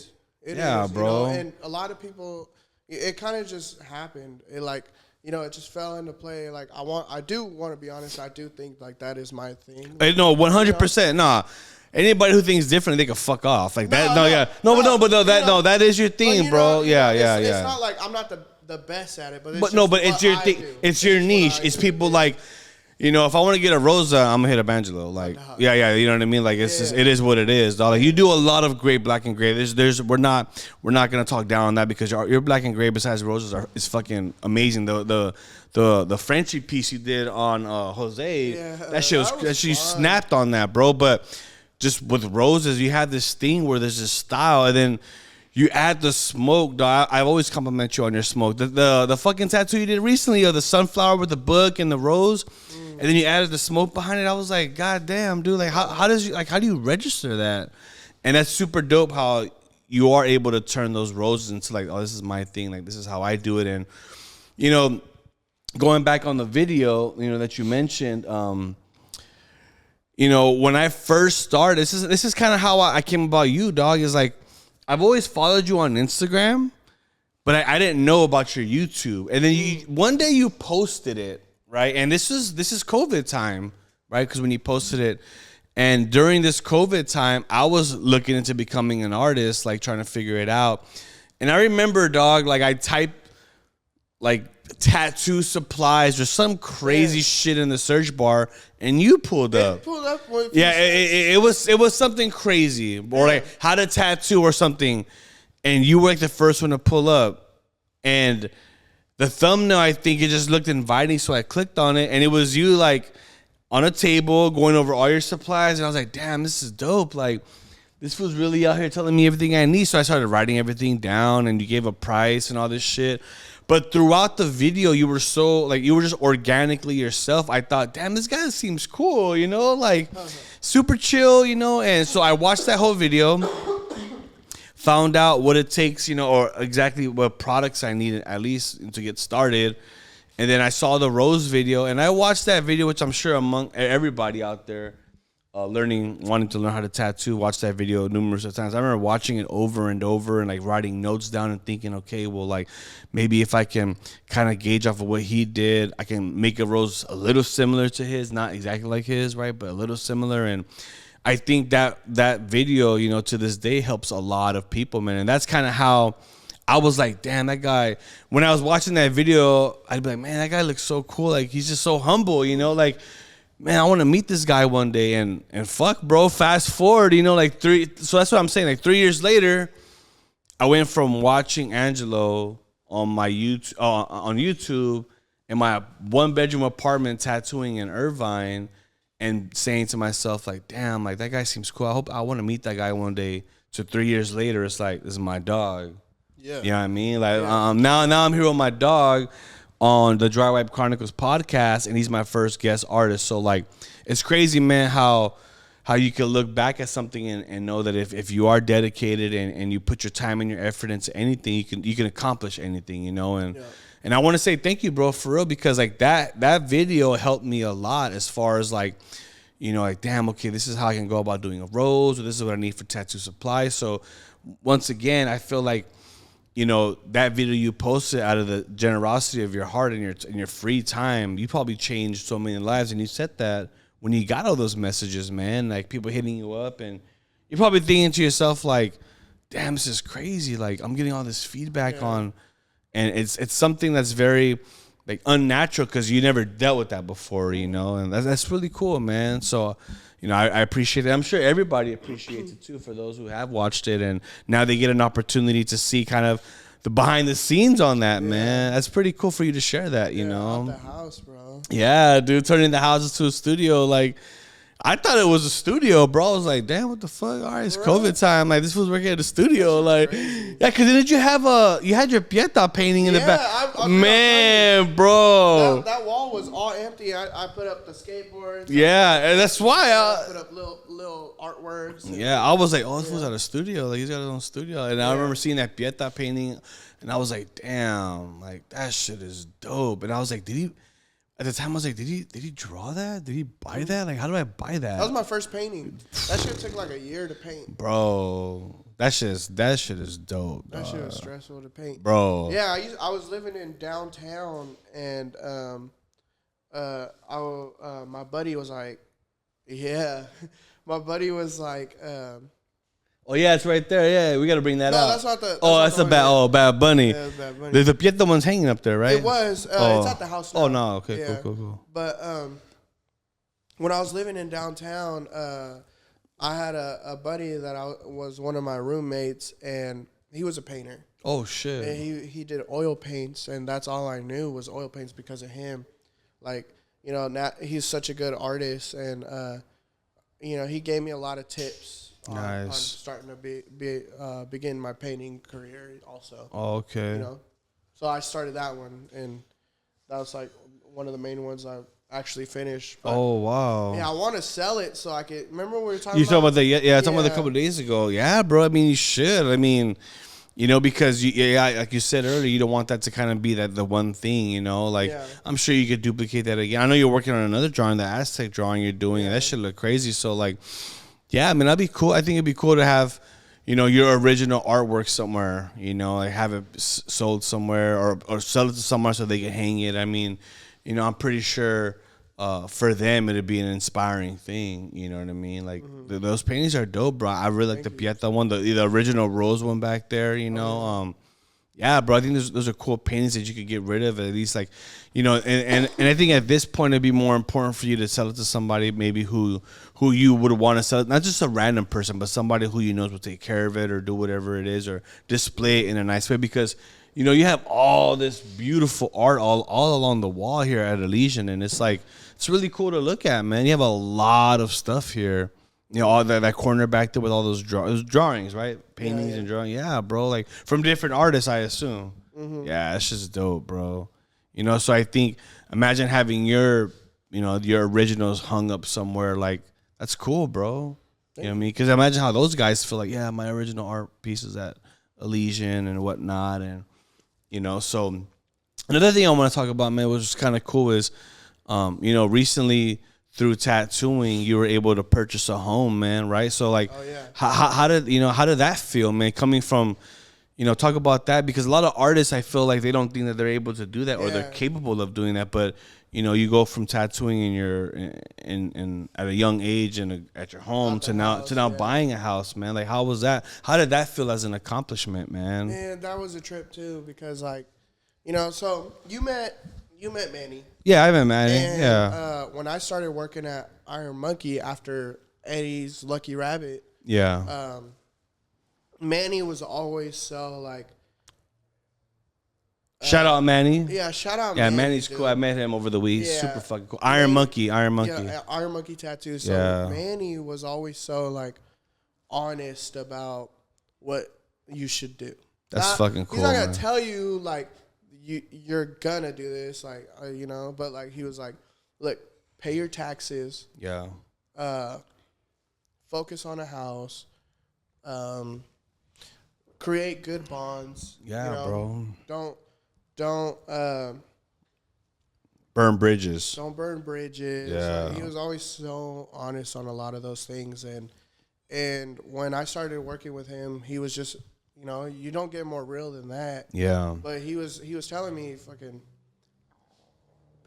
Speaker 2: It
Speaker 1: is,
Speaker 2: bro. You know? And a lot of people, it kind of just happened. It like, you know, it just fell into play. Like I do want to be honest. I do think like that is my thing.
Speaker 1: No, 100%. Nah, anybody who thinks different, they can fuck off. Like that. That is your thing, bro. Yeah.
Speaker 2: It's not like I'm not the best at it, but
Speaker 1: it's your thing. It's your niche. It's people like. You know, if I want to get a Rosa, I'm gonna hit up Angelo. Like, yeah, you know what I mean. Like, it's just, it is what it is, dog. Like, you do a lot of great black and gray. We're not gonna talk down on that because your black and gray besides roses is fucking amazing. The Frenchy piece you did on Jose, that shit snapped on that, bro. But just with roses, you have this thing where there's this style, and then you add the smoke, dog. I've always compliment you on your smoke. The fucking tattoo you did recently of the sunflower with the book and the rose. And then you added the smoke behind it. I was like, God damn, dude! Like, how do you register that? And that's super dope. How you are able to turn those roses into like, oh, this is my thing. Like, this is how I do it. And you know, going back on the video, you know that you mentioned, you know, when I first started, this is kind of how I came about you, dog. Is like, I've always followed you on Instagram, but I didn't know about your YouTube. And then one day you posted it. Right, and this is COVID time, right? Because when you posted it, and during this COVID time, I was looking into becoming an artist, like trying to figure it out. And I remember, dog, like I typed like tattoo supplies or some crazy shit in the search bar, and you pulled up. It was something crazy, or like how to tattoo or something, and you were like the first one to pull up, and the thumbnail, I think it just looked inviting, so I clicked on it, and it was you like on a table going over all your supplies, and I was like, damn, this is dope. Like, this fool's really out here telling me everything I need. So I started writing everything down, and you gave a price and all this shit. But throughout the video, you were just organically yourself. I thought, damn, this guy seems cool, you know, like super chill, you know. And so I watched that whole video. Found out what it takes, you know, or exactly what products I needed at least to get started. And then I saw the rose video, and I watched that video, which I'm sure among everybody out there wanting to learn how to tattoo, watched that video numerous of times. I remember watching it over and over and like writing notes down and thinking, okay, well, like maybe if I can kind of gauge off of what he did, I can make a rose a little similar to his, not exactly like his, right, but a little similar. And I think that video, you know, to this day helps a lot of people, man. And that's kind of how I was like, damn, that guy, when I was watching that video, I'd be like, man, that guy looks so cool. Like, he's just so humble, you know, like, man, I want to meet this guy one day. And fuck, bro, fast forward, you know, like so that's what I'm saying. Like 3 years later, I went from watching Angelo on my YouTube in my 1-bedroom apartment tattooing in Irvine and saying to myself, like, damn, like that guy seems cool. I want to meet that guy one day. So 3 years later, it's like, this is my dog. Yeah. You know what I mean? Like, now I'm here with my dog on the DRYWIPECHRONICLES podcast, and he's my first guest artist. So like, it's crazy, man, how you can look back at something and know that if you are dedicated and you put your time and your effort into anything, you can accomplish anything, you know. And I want to say thank you, bro, for real, because like that video helped me a lot as far as like, you know, like, damn, okay, this is how I can go about doing a rose, or this is what I need for tattoo supply. So once again, I feel like, you know, that video you posted out of the generosity of your heart and your free time, you probably changed so many lives. And you said that when you got all those messages, man, like people hitting you up, and you're probably thinking to yourself like, damn, this is crazy. Like, I'm getting all this feedback on, and it's something that's very like unnatural because you never dealt with that before, you know, and that's really cool, man. So, you know, I appreciate it. I'm sure everybody appreciates it too, for those who have watched it, and now they get an opportunity to see kind of the behind the scenes on that, man. That's pretty cool for you to share that, you know.
Speaker 2: Out the house, bro.
Speaker 1: Yeah, dude, turning the house into a studio. Like, I thought it was a studio, bro. I was like, damn, what the fuck? All right, it's COVID time. Like, this was working at a studio. Like, crazy. Yeah, because didn't you had your Pieta painting in the back? Man, bro.
Speaker 2: That wall was all empty. I put up the skateboards.
Speaker 1: Yeah, and that's why
Speaker 2: I put up little artworks.
Speaker 1: Yeah, I was like, oh, this was at a studio. Like, he's got his own studio. And I remember seeing that Pieta painting, and I was like, damn, like, that shit is dope. And I was like, at the time, I was like, did he draw that? Did he buy that? Like, how do I buy that?
Speaker 2: That was my first painting. That shit took like a year to paint.
Speaker 1: Bro, that shit is dope.
Speaker 2: That shit was stressful to paint.
Speaker 1: Bro.
Speaker 2: Yeah, I was living in downtown, and my buddy was like, my buddy was like,
Speaker 1: oh yeah, it's right there. Yeah, we got to bring that out.
Speaker 2: No, that's not the.
Speaker 1: That's Bad Bunny.
Speaker 2: Yeah, Bad Bunny.
Speaker 1: The Pieta one's hanging up there, right?
Speaker 2: It was. It's at the house now.
Speaker 1: Oh no, okay,
Speaker 2: yeah.
Speaker 1: cool.
Speaker 2: But when I was living in downtown, I had a buddy that was one of my roommates, and he was a painter.
Speaker 1: Oh shit.
Speaker 2: And he did oil paints, and that's all I knew was oil paints because of him. Like, you know, he's such a good artist, and you know, he gave me a lot of tips. On starting to begin my painting career also.
Speaker 1: Oh, okay.
Speaker 2: You know, so I started that one, and that was like one of the main ones I actually finished. But
Speaker 1: oh wow.
Speaker 2: Yeah, I want to sell it so I could. Remember we were talking.
Speaker 1: You talking about that? Yeah, talking about a couple of days ago. Yeah, bro. I mean, you should. I mean, you know, because like you said earlier, you don't want that to kind of be the one thing. You know, like I'm sure you could duplicate that again. I know you're working on another drawing, the Aztec drawing you're doing, and that shit look crazy. So like. Yeah, I mean, that'd be cool. I think it'd be cool to have, you know, your original artwork somewhere, you know, like have it sold somewhere or sell it to someone so they can hang it. I mean, you know, I'm pretty sure for them it'd be an inspiring thing. You know what I mean? Like, those paintings are dope, bro. I really like the Pieta one, the original rose one back there, you know. Yeah, bro, I think those are cool paintings that you could get rid of, at least, like, you know, and I think at this point it'd be more important for you to sell it to somebody maybe who you would want to sell it, not just a random person, but somebody who you know will take care of it or do whatever it is or display it in a nice way, because, you know, you have all this beautiful art all along the wall here at Elysian, and it's like, it's really cool to look at, man. You have a lot of stuff here. You know, all that corner back there with all those drawings, right? Paintings and drawings. Yeah, bro. Like, from different artists, I assume. Yeah, it's just dope, bro. You know, so I think, imagine having your originals hung up somewhere. Like, that's cool, bro. You know what I mean? Because imagine how those guys feel like, yeah, my original art pieces at Elysian and whatnot. And, you know, so another thing I want to talk about, man, which was kind of cool is, you know, recently through tattooing, you were able to purchase a home, man, right? So like,
Speaker 2: Oh, yeah.
Speaker 1: how did that feel, man? Coming from, talk about that, because a lot of artists, I feel like they don't think that they're able to do that or they're capable of doing that. But you go from tattooing in at a young age and at your home to now buying a house, man. Like, how was that? How did that feel as an accomplishment, man?
Speaker 2: Man, that was a trip too, because like, so you met Manny.
Speaker 1: Yeah, I met Manny.
Speaker 2: And, when I started working at Iron Monkey after Eddie's Lucky Rabbit, Manny was always so like.
Speaker 1: Shout out Manny.
Speaker 2: Yeah, shout out.
Speaker 1: Yeah,
Speaker 2: Manny,
Speaker 1: Manny's
Speaker 2: dude.
Speaker 1: cool. I met him over the week.
Speaker 2: Yeah.
Speaker 1: Super fucking cool. Iron Monkey.
Speaker 2: Yeah, Iron Monkey Tattoo. So Manny was always so like honest about what you should do.
Speaker 1: That's fucking cool.
Speaker 2: He's not gonna tell you like you're gonna do this, like but like he was like, look, pay your taxes.
Speaker 1: Yeah.
Speaker 2: Focus on a house. Create good bonds.
Speaker 1: Yeah, bro.
Speaker 2: Don't
Speaker 1: burn bridges.
Speaker 2: Don't burn bridges.
Speaker 1: Yeah.
Speaker 2: Like, he was always so honest on a lot of those things, and when I started working with him, he was just, you don't get more real than that.
Speaker 1: Yeah.
Speaker 2: But he was telling me, fucking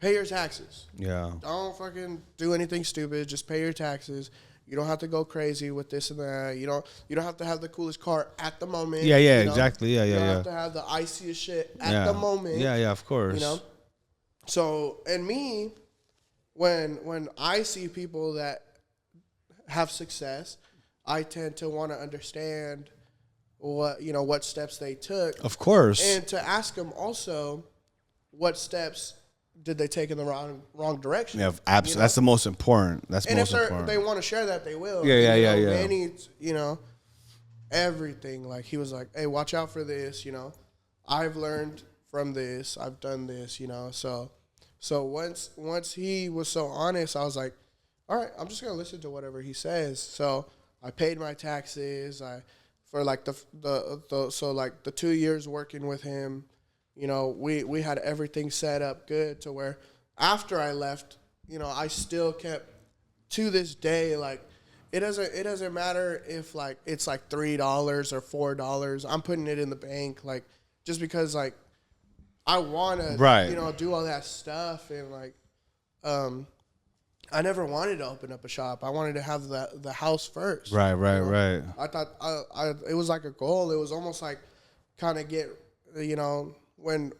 Speaker 2: pay your taxes.
Speaker 1: Yeah.
Speaker 2: Don't fucking do anything stupid. Just pay your taxes. You don't have to go crazy with this and that. You don't have to have the coolest car at the moment.
Speaker 1: Yeah, exactly. Yeah,
Speaker 2: you don't have to have the iciest shit at the moment.
Speaker 1: Yeah, of course.
Speaker 2: So, and me, when I see people that have success, I tend to want to understand what steps they took.
Speaker 1: Of course.
Speaker 2: And to ask them also what steps did they take in the wrong direction.
Speaker 1: Yeah, absolutely. That's the most important. That's most important.
Speaker 2: If they want to share that, they will.
Speaker 1: Yeah.
Speaker 2: Manny, everything. Like, he was like, hey, watch out for this, I've learned from this. I've done this, So once he was so honest, I was like, all right, I'm just going to listen to whatever he says. So I paid my taxes. For like the 2 years working with him, we had everything set up good to where after I left, I still kept, to this day, like, it doesn't matter if like it's like $3 or $4. I'm putting it in the bank, like, just because like I want to, do all that stuff. And like, I never wanted to open up a shop. I wanted to have the house first.
Speaker 1: Right.
Speaker 2: I thought it was like a goal. It was almost like kind of get, when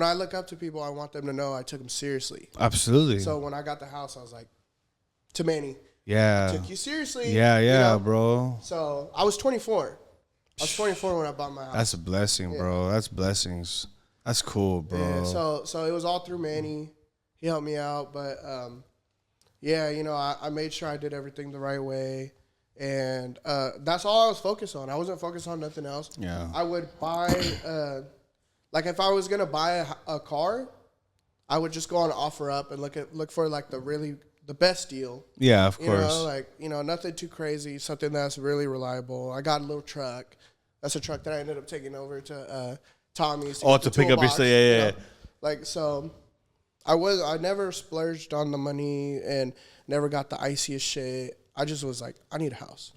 Speaker 2: I look up to people, I want them to know I took them seriously.
Speaker 1: Absolutely.
Speaker 2: So when I got the house, I was like, to Manny,
Speaker 1: I
Speaker 2: took you seriously.
Speaker 1: Yeah, bro.
Speaker 2: So I was 24. I was 24 when I bought my house.
Speaker 1: That's a blessing, bro. That's blessings. That's cool, bro.
Speaker 2: Yeah, so it was all through Manny. He helped me out, but I made sure I did everything the right way. And that's all I was focused on. I wasn't focused on nothing else.
Speaker 1: Yeah.
Speaker 2: I would buy, like if I was going to buy a car, I would just go on OfferUp and look for like the best deal.
Speaker 1: Yeah, of course.
Speaker 2: Nothing too crazy, something that's really reliable. I got a little truck. That's a truck that I ended up taking over to Tommy's.
Speaker 1: To pick up your stuff, yeah.
Speaker 2: Like, so I never splurged on the money and never got the iciest shit. I just was like, I need a house.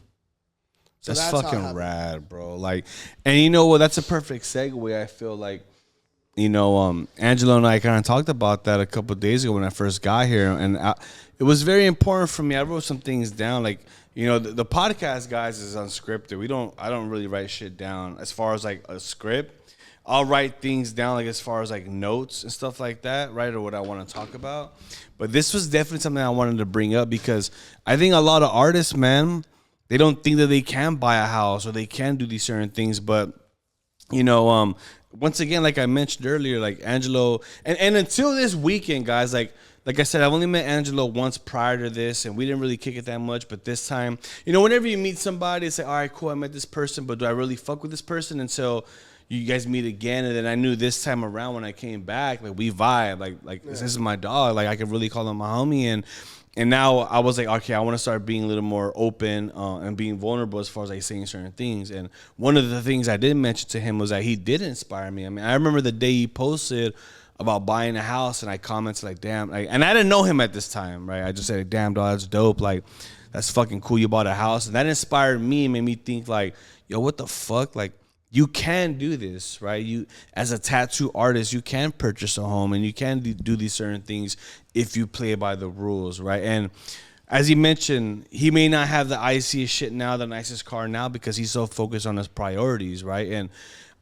Speaker 2: So
Speaker 1: that's fucking rad, bro. Like, and you know what? That's a perfect segue. I feel like, Angelo and I kind of talked about that a couple of days ago when I first got here, and it was very important for me. I wrote some things down, like, the podcast, guys, is unscripted. I don't really write shit down as far as like a script. I'll write things down, like as far as like notes and stuff like that, right, or what I want to talk about. But this was definitely something I wanted to bring up because I think a lot of artists, man, they don't think that they can buy a house or they can do these certain things. But, once again, like I mentioned earlier, like Angelo, and until this weekend, guys, like I said, I've only met Angelo once prior to this, and we didn't really kick it that much. But this time, whenever you meet somebody, it's like, all right, cool, I met this person, but do I really fuck with this person until you guys meet again? And then I knew this time around when I came back, like, we vibe, like this is my dog, like I could really call him my homie. And now I was like, okay, I want to start being a little more open and being vulnerable as far as like saying certain things. And one of the things I did mention to him was that he did inspire me. I mean, I remember the day he posted about buying a house, and I commented like, damn, like, and I didn't know him at this time, right? I just said, damn, dog, that's dope. Like, that's fucking cool. You bought a house. And that inspired me, made me think like, yo, what the fuck? Like, you can do this, right? You, as a tattoo artist, you can purchase a home and you can do these certain things if you play by the rules, right? And as he mentioned, he may not have the iciest shit now, the nicest car now, because he's so focused on his priorities, right? And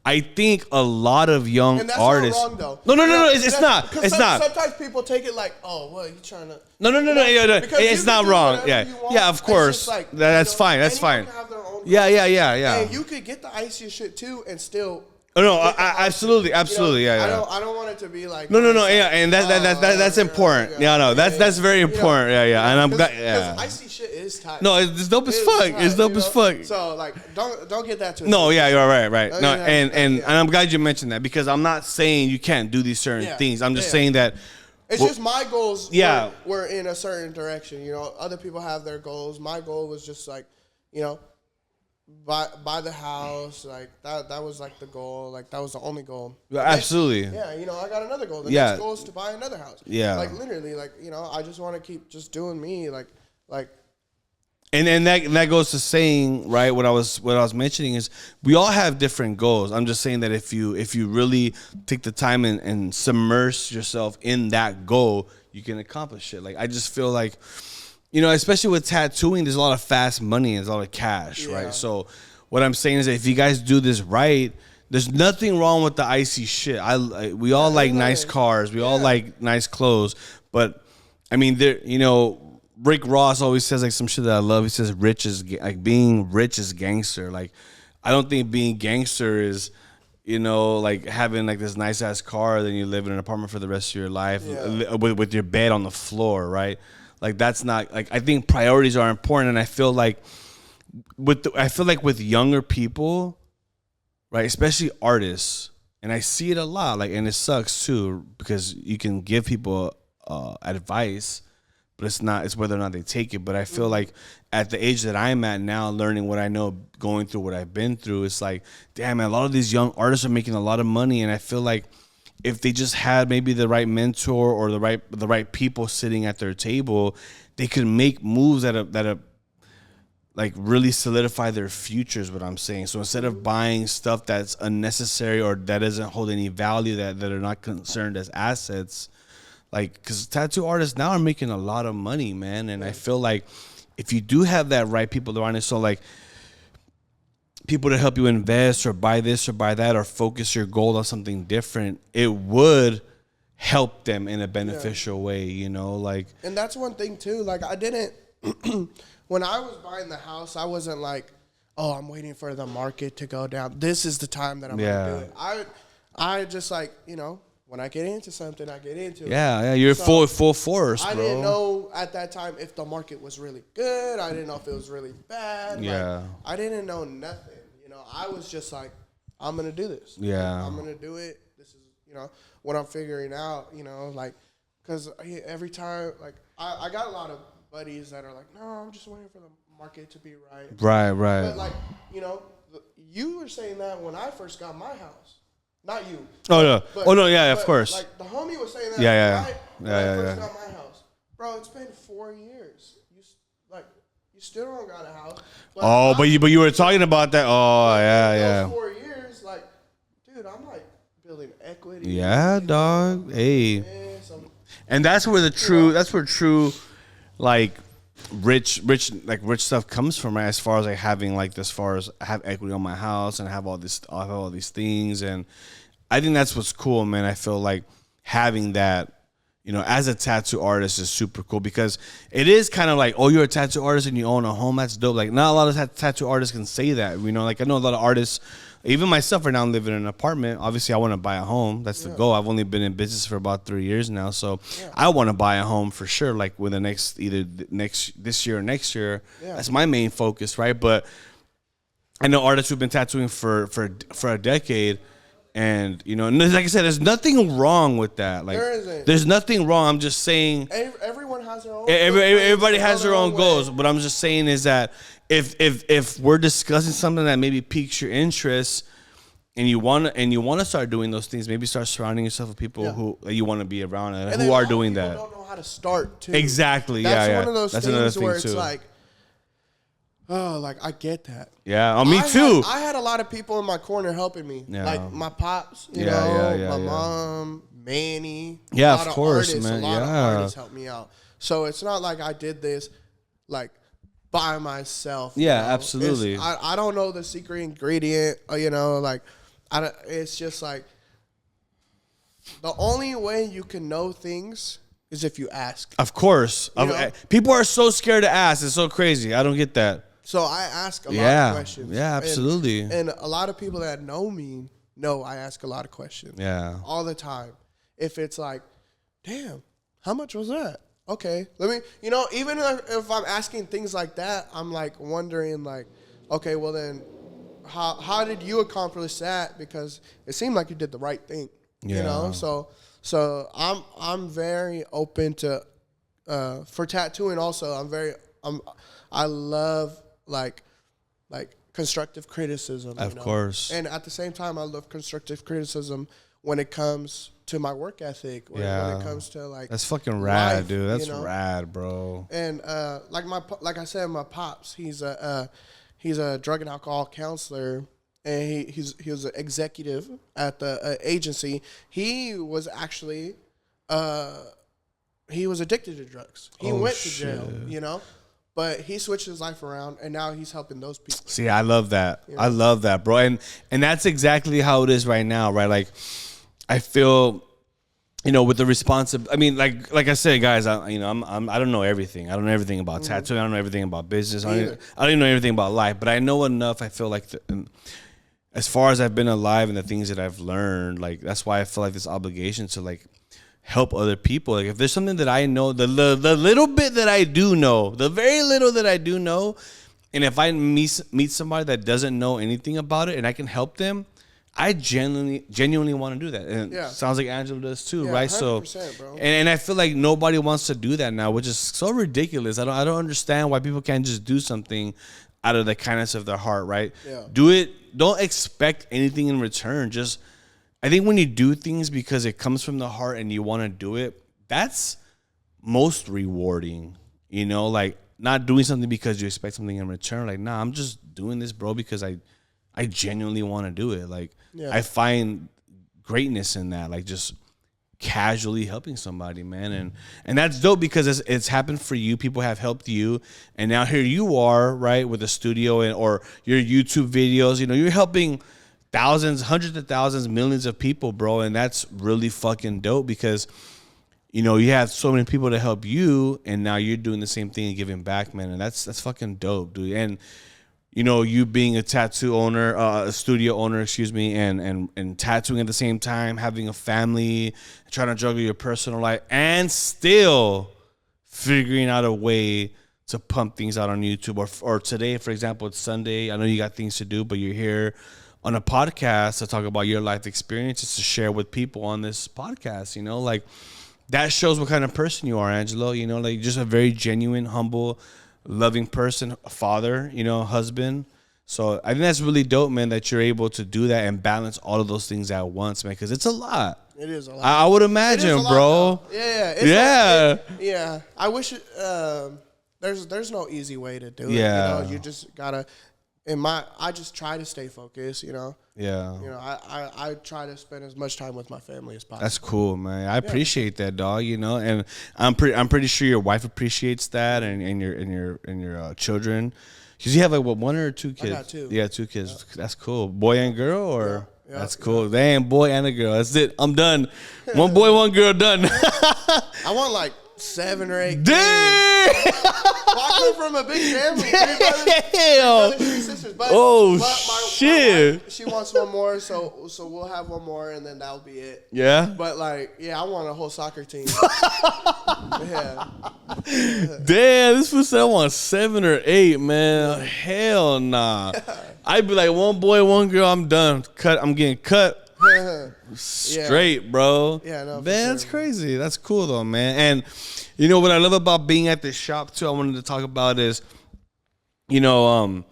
Speaker 1: I think a lot of young
Speaker 2: and that's
Speaker 1: artists.
Speaker 2: not wrong, though.
Speaker 1: No, it's not. It's not.
Speaker 2: Sometimes people take it like, oh, well, you trying to.
Speaker 1: No. It's not wrong. Yeah, of course.
Speaker 2: Like,
Speaker 1: that's fine. That's fine. Yeah.
Speaker 2: And you could get the iciest shit too, and still.
Speaker 1: Oh, no, absolutely, yeah.
Speaker 2: I don't want it to be like.
Speaker 1: No, yeah, and that's important. That's very important. Yeah, and I'm glad. Yeah.
Speaker 2: Because icy shit is tight.
Speaker 1: No, it's dope as fuck. It's dope as fuck.
Speaker 2: So like, don't get that twisted.
Speaker 1: No, yeah, you're right. No, and I'm glad you mentioned that, because I'm not saying you can't do these certain things. I'm just saying that.
Speaker 2: It's just my goals. Were in a certain direction. You know, other people have their goals. My goal was just like, you know. Buy the house, like that was like the goal, like that was the only goal.
Speaker 1: Absolutely.
Speaker 2: You know, I got another goal. The next goal is to buy another house.
Speaker 1: Yeah.
Speaker 2: Like literally, like, you know, I just want to keep just doing me, like.
Speaker 1: And that goes to saying, right, what I was mentioning is we all have different goals. I'm just saying that if you really take the time and submerge yourself in that goal, you can accomplish it. Like, I just feel like, you know, especially with tattooing, there's a lot of fast money and there's a lot of cash, right? So what I'm saying is that if you guys do this right, there's nothing wrong with the icy shit. We all like nice cars. We all like nice clothes. But, I mean, you know, Rick Ross always says like some shit that I love. He says being rich is gangster. Like, I don't think being gangster is, you know, like having like this nice ass car, then you live in an apartment for the rest of your life with your bed on the floor, right? Like, that's not, like, I think priorities are important, and I feel like with younger people, right, especially artists, and I see it a lot, like, and it sucks too, because you can give people advice, but it's whether or not they take it. But I feel like at the age that I'm at now, learning what I know, going through what I've been through, it's like, damn, man, a lot of these young artists are making a lot of money, and I feel like if they just had maybe the right mentor or the right people sitting at their table, they could make moves that like really solidify their futures. What I'm saying. So instead of buying stuff that's unnecessary or that doesn't hold any value, that are not concerned as assets, like, because tattoo artists now are making a lot of money, man. And I feel like if you do have that right people around it, so like people to help you invest or buy this or buy that or focus your goal on something different, it would help them in a beneficial way, you know, like. And
Speaker 2: that's one thing too. Like, I didn't when I was buying the house, I wasn't like, oh, I'm waiting for the market to go down. This is the time that I'm gonna do it. I just, like, you know, when I get into something, I get into it. Yeah, you're full force, bro. I didn't know at that time if the market was really good. I didn't know if it was really bad.
Speaker 1: Yeah.
Speaker 2: Like, I didn't know nothing. You know, I was just like, I'm going to do this.
Speaker 1: Yeah.
Speaker 2: I'm going to do it. This is, you know, what I'm figuring out, you know, like, because every time, like, I got a lot of buddies that are like, no, I'm just waiting for the market to be right.
Speaker 1: Right.
Speaker 2: But, like, you know, you were saying that when I first got my house. Not you.
Speaker 1: Oh, no. Of course.
Speaker 2: Like, the homie was saying that when I first got my house. Bro, it's been 4 years. You still don't got a house. But
Speaker 1: you were talking about that. Oh, yeah.
Speaker 2: 4 years, like, dude, I'm, like, building equity.
Speaker 1: Yeah, dog. Hey. And that's where true, like, rich stuff comes from, right? As far as like having like this, far as I have equity on my house and I have all these things, and I think that's what's cool, man. I feel like having that, you know, as a tattoo artist is super cool, because it is kind of like, oh, you're a tattoo artist and you own a home. That's dope. Like, not a lot of tattoo artists can say that, you know. Like, I know a lot of artists, even myself right now, I'm living in an apartment. Obviously, I want to buy a home. That's the goal. I've only been in business for about 3 years now, so I want to buy a home for sure. Like, with this year or next year. That's my main focus, right? But I know artists who've been tattooing for a decade, and you know, like I said, there's nothing wrong with that. Like, there's nothing wrong. I'm just saying
Speaker 2: everyone has their own.
Speaker 1: Everybody has their own goals. What I'm just saying is that if we're discussing something that maybe piques your interest, and you want to start doing those things, maybe start surrounding yourself with people who you want to be around and who are doing that.
Speaker 2: Don't know how to start too.
Speaker 1: Exactly.
Speaker 2: That's one of those things where it's like, oh, like I get that.
Speaker 1: Yeah, me too.
Speaker 2: I had a lot of people in my corner helping me, like my pops, you know, my mom, Manny.
Speaker 1: Yeah, of course, man.
Speaker 2: A lot of artists helped me out. So it's not like I did this like by myself.
Speaker 1: Yeah, absolutely.
Speaker 2: I don't know the secret ingredient, you know, like it's just like the only way you can know things is if you ask.
Speaker 1: Of course. People are so scared to ask. It's so crazy. I don't get that.
Speaker 2: So I ask a lot of questions.
Speaker 1: Yeah, absolutely.
Speaker 2: And a lot of people that know me know I ask a lot of questions.
Speaker 1: Yeah.
Speaker 2: All the time. If it's like, damn, how much was that? Okay, let me, you know, even if I'm asking things like that, I'm like wondering like, okay, well then, how did you accomplish that? Because it seemed like you did the right thing, you know. So I'm very open to, for tattooing also. I love like constructive criticism.
Speaker 1: Of course.
Speaker 2: And at the same time, I love constructive criticism when it comes to my work ethic. When it comes to like,
Speaker 1: that's fucking rad,
Speaker 2: life,
Speaker 1: dude. That's rad, bro.
Speaker 2: And like I said, my pops, he's a drug and alcohol counselor, and he was an executive at the agency. He was actually he was addicted to drugs. He went to jail, you know. But he switched his life around, and now he's helping those people.
Speaker 1: See, I love that.
Speaker 2: You know?
Speaker 1: I love that, bro. And that's exactly how it is right now, right? Like, I feel, you know, with the responsibility. I mean, like I said, guys, I don't know everything. I don't know everything about tattooing. I don't know everything about business. I don't even know everything about life. But I know enough. I feel like, as far as I've been alive and the things that I've learned, like that's why I feel like this obligation to like help other people. Like if there's something that I know, the little bit that I do know, the very little that I do know, and if I meet somebody that doesn't know anything about it and I can help them, I genuinely want to do that. And it sounds like Angelo does too, right?
Speaker 2: 100%,
Speaker 1: So,
Speaker 2: bro.
Speaker 1: And I feel like nobody wants to do that now, which is so ridiculous. I don't understand why people can't just do something out of the kindness of their heart, right?
Speaker 2: Yeah.
Speaker 1: Do it. Don't expect anything in return. Just, I think when you do things because it comes from the heart and you want to do it, that's most rewarding, you know, like not doing something because you expect something in return. Like, nah, I'm just doing this, bro, because I genuinely want to do it. Like, I find greatness in that, like just casually helping somebody, man. And that's dope because it's happened for you. People have helped you. And now here you are, right, with a studio or your YouTube videos. You know, you're helping thousands, hundreds of thousands, millions of people, bro. And that's really fucking dope because, you know, you have so many people to help you and now you're doing the same thing and giving back, man. And that's fucking dope, dude. And, you know, you being a tattoo owner, a studio owner, and tattooing at the same time, having a family, trying to juggle your personal life and still figuring out a way to pump things out on YouTube. Or today, for example, it's Sunday. I know you got things to do, but you're here on a podcast to talk about your life experiences to share with people on this podcast, you know, like that shows what kind of person you are, Angelo, you know, like just a very genuine, humble, loving person, a father, you know, husband. So I think that's really dope, man, that you're able to do that and balance all of those things at once, man, because it's a lot.
Speaker 2: It is a lot.
Speaker 1: I would imagine, bro.
Speaker 2: Yeah. I wish there's no easy way to do it.
Speaker 1: Yeah.
Speaker 2: You know, you just gotta. I just try to stay focused, you know.
Speaker 1: Yeah.
Speaker 2: You know, I try to spend as much time with my family as possible.
Speaker 1: That's cool, man. I appreciate that, dog. You know, and I'm pretty sure your wife appreciates that, and your children, because you have like one or two kids.
Speaker 2: I got two.
Speaker 1: Yeah, two kids. Yeah. That's cool. Boy and girl, or that's cool.
Speaker 2: Yeah.
Speaker 1: Damn, boy and a girl. That's it. I'm done. One boy, one girl. Done.
Speaker 2: I want like 7 or 8.
Speaker 1: Damn.
Speaker 2: I come from a big family. 3 brothers, 3 sisters. But
Speaker 1: shit.
Speaker 2: My wife, she wants one more, so we'll have one more, and then that'll be it.
Speaker 1: Yeah.
Speaker 2: But like, I want a whole soccer team. Yeah.
Speaker 1: Damn, this fool said I want 7 or 8, man. Hell nah. I'd be like, one boy, one girl. I'm done. I'm getting cut. Straight, bro.
Speaker 2: Yeah, no,
Speaker 1: man, that's crazy. That's cool though, man. And you know what I love about being at this shop too, I wanted to talk about is, you know,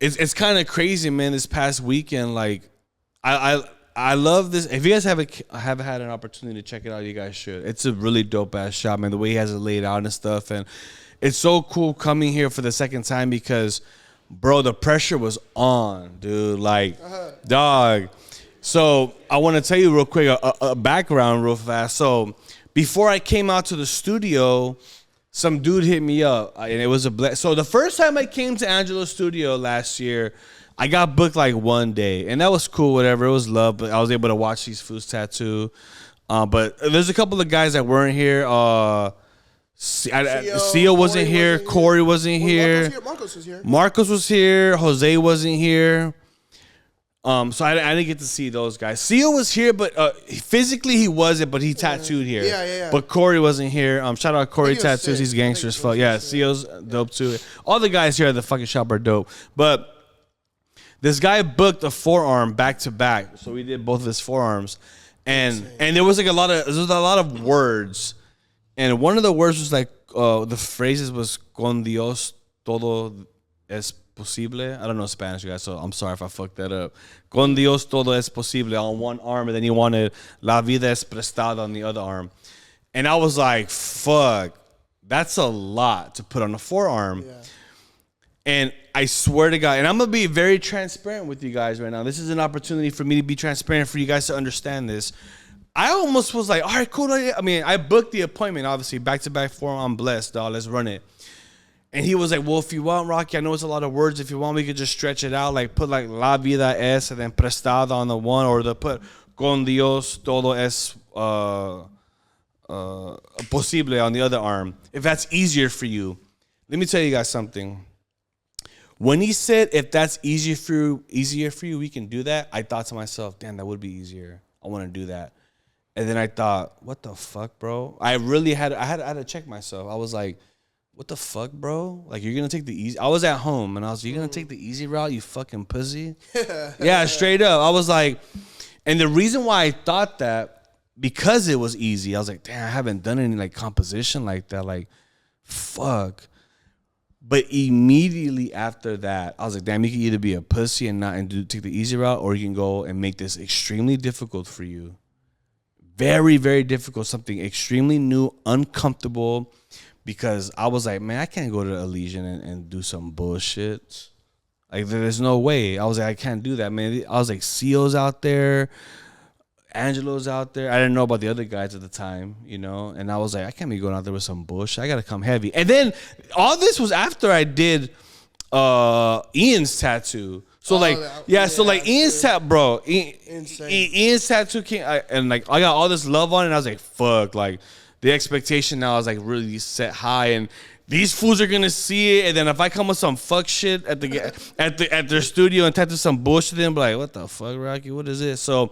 Speaker 1: it's kind of crazy, man. This past weekend, like I love this. If you guys have had an opportunity to check it out, you guys should. It's a really dope ass shop, man. The way he has it laid out and stuff, and it's so cool coming here for the second time because, bro, the pressure was on, dude. Like, dog. So I want to tell you real quick a background real fast. So before I came out to the studio, some dude hit me up, and it was so the first time I came to Angelo's studio last year, I got booked like one day, and that was cool, whatever. It was love, but I was able to watch these fools tattoo. But there's a couple of guys that weren't here. CEO wasn't here. Corey wasn't here.
Speaker 2: Marcos was here.
Speaker 1: Marcos was here. Jose wasn't here. So I didn't get to see those guys. CEO was here, but physically he wasn't, but he tattooed here.
Speaker 2: Yeah.
Speaker 1: But Corey wasn't here. Shout out Corey Tattoos.
Speaker 2: Sick.
Speaker 1: He's gangster as fuck. Yeah, CEO's dope too. All the guys here at the fucking shop are dope. But this guy booked a forearm back to back, so we did both of his forearms, and there was like a lot of words, and one of the words was like the phrases was "Con Dios todo es posible." I don't know Spanish, guys, so I'm sorry if I fucked that up. Con Dios todo es posible on one arm, and then he wanted La vida es prestada on the other arm, and I was like, "Fuck, that's a lot to put on a forearm." Yeah. And I swear to God, and I'm going to be very transparent with you guys right now. This is an opportunity for me to be transparent, for you guys to understand this. I almost was like, all right, cool. I mean, I booked the appointment, obviously, back-to-back forum. I'm blessed, dog. Let's run it. And he was like, well, if you want, Rocky, I know it's a lot of words. If you want, we could just stretch it out, like put like La vida es and then prestada on the one, or the put Con Dios todo es posible on the other arm, if that's easier for you. Let me tell you guys something. When he said, if that's easier for you, we can do that, I thought to myself, damn, that would be easier. I want to do that. And then I thought, what the fuck, bro? I had to check myself. I was like, what the fuck, bro? Like, you're going to take the easy... I was at home, and I was like, you're going to take the easy route, you fucking pussy? Yeah, straight up. I was like... And the reason why I thought that, because it was easy, I was like, damn, I haven't done any, like, composition like that. Like, fuck. But immediately after that, I was like, damn, you can either be a pussy and take the easy route, or you can go and make this extremely difficult for you. Very, very difficult. Something extremely new, uncomfortable. Because I was like, man, I can't go to Elysian and do some bullshit. Like, there's no way. I was like, I can't do that, man. I was like, CEO's out there. Angelo's out there. I didn't know about the other guys at the time, you know? And I was like, I can't be going out there with some bullshit. I got to come heavy. And then all this was after I did Ian's tattoo. So, Ian's tattoo, bro. Ian's tattoo came, and, like, I got all this love on it, and I was like, fuck. Like, the expectation now is, like, really set high, and these fools are gonna see it, and then if I come with some fuck shit at their studio and tattoo some bullshit, then be like, what the fuck, Rocky? What is this? So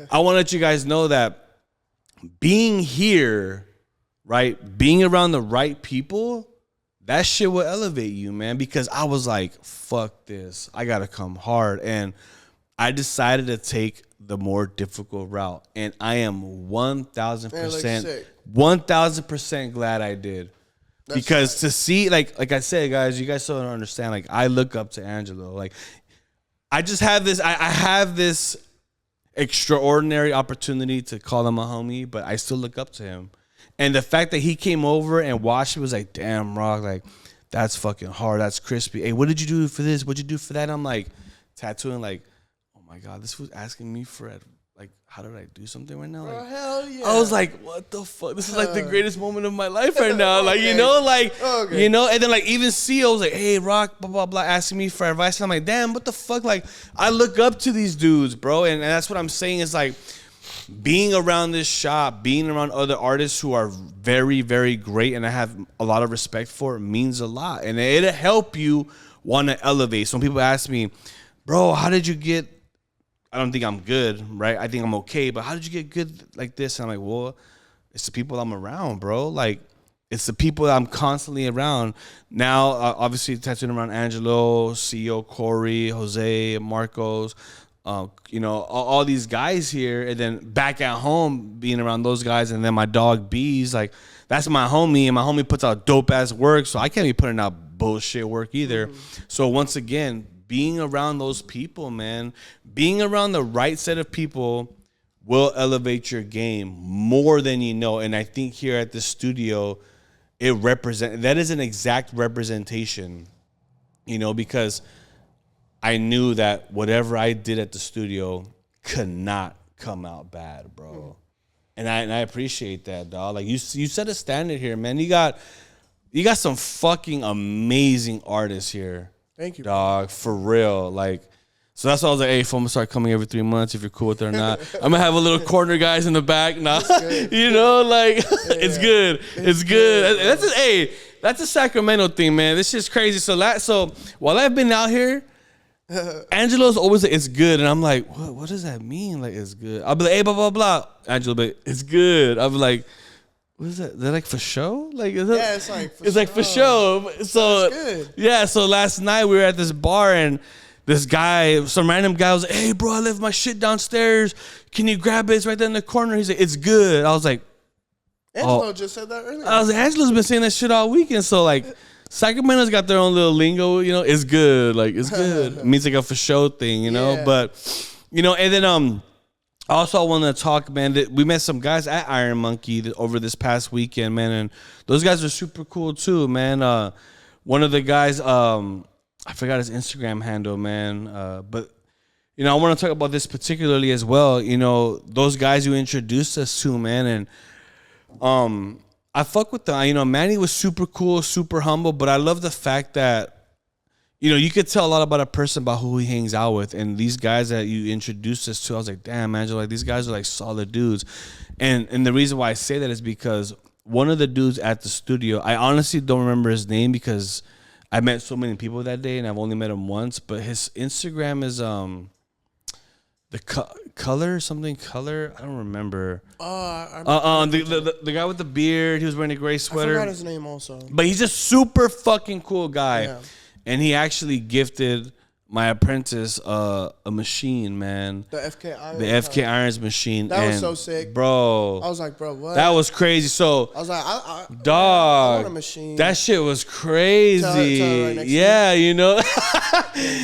Speaker 1: I want to let you guys know that being here, right, being around the right people, that shit will elevate you, man. Because I was like, fuck this. I got to come hard. And I decided to take the more difficult route. And I am 1,000% glad I did. That's because right. To see, like I said, guys, you guys still don't understand. Like, I look up to Angelo. Like, I just have this, I have this extraordinary opportunity to call him a homie, but I still look up to him. And the fact that he came over and watched me was like, damn, Rock, like, that's fucking hard. That's crispy. Hey, what did you do for this? What'd you do for that? And I'm like, tattooing, like, oh my God, this was asking me for it. Like, how did I do something right now? Like,
Speaker 2: hell yeah.
Speaker 1: I was like, what the fuck? This is like the greatest moment of my life right now. Like, you know, like, you know, and then like even CEO was like, hey, Rock, blah, blah, blah, asking me for advice. And I'm like, damn, what the fuck? Like, I look up to these dudes, bro. And that's what I'm saying is like, being around this shop, being around other artists who are very, very great and I have a lot of respect for, means a lot. And it'll help you want to elevate. So when people ask me, bro, how did you get, I don't think I'm good, right? I think I'm okay, but how did you get good like this? And I'm like, well, it's the people I'm around, bro. Like, it's the people that I'm constantly around. Now, obviously, tattooing around Angelo, CEO, Corey, Jose, Marcos, you know, all these guys here, and then back at home being around those guys, and then my dog Bees, like, that's my homie, and my homie puts out dope ass work, so I can't be putting out bullshit work either. So once again, being around those people, man, being around the right set of people will elevate your game more than you know. And I think here at the studio, that is an exact representation, you know, because I knew that whatever I did at the studio could not come out bad, bro. And I appreciate that, dog. Like you set a standard here, man. You got some fucking amazing artists here.
Speaker 2: Thank you,
Speaker 1: dog. For real, like. So that's why I was like, hey, if I'm gonna start coming every 3 months, if you're cool with it or not, I'm gonna have a little corner guys in the back. Nah, you know, like it's good. It's good. That's a Sacramento thing, man. This shit's crazy. So while I've been out here, Angelo's always like, it's good. And I'm like, what does that mean? Like, it's good. I'll be like, hey, blah, blah, blah. Angelo be like, it's good. I'll be like, what is that? They're like for show? Like, is that?
Speaker 2: Yeah, it's like for
Speaker 1: it's like for show. So,
Speaker 2: good.
Speaker 1: Yeah, so last night we were at this bar and this guy, some random guy was like, hey, bro, I left my shit downstairs. Can you grab it? It's right there in the corner. He's like, it's good. I was like,
Speaker 2: Angelo just said that earlier.
Speaker 1: I was like, Angelo's been saying that shit all weekend. So, like, Sacramento's got their own little lingo, you know. It's good. Like, it's good. It means like a for show thing, you know. Yeah. But, you know, and then also I wanted to talk, man, that we met some guys at Iron Monkey over this past weekend, man. And those guys are super cool, too, man. One of the guys, I forgot his Instagram handle, man. But, you know, I want to talk about this particularly as well. You know, those guys you introduced us to, man. And I fuck with them. You know, Manny was super cool, super humble. But I love the fact that, you know, you could tell a lot about a person by who he hangs out with. And these guys that you introduced us to, I was like, damn, Angelo, like, these guys are like solid dudes. And the reason why I say that is because one of the dudes at the studio, I honestly don't remember his name because I met so many people that day and I've only met him once. But his Instagram is color. I don't remember. The guy with the beard. He was wearing a gray sweater.
Speaker 2: I forgot his name also.
Speaker 1: But he's a super fucking cool guy.
Speaker 2: Yeah.
Speaker 1: And he actually gifted my apprentice a machine, man.
Speaker 2: The FK Irons.
Speaker 1: The FK Irons machine.
Speaker 2: That was so sick.
Speaker 1: Bro.
Speaker 2: I was like, bro, what?
Speaker 1: That was crazy. So
Speaker 2: I was like, I
Speaker 1: dog.
Speaker 2: want a machine.
Speaker 1: That shit was crazy.
Speaker 2: Tell right next
Speaker 1: yeah, you know.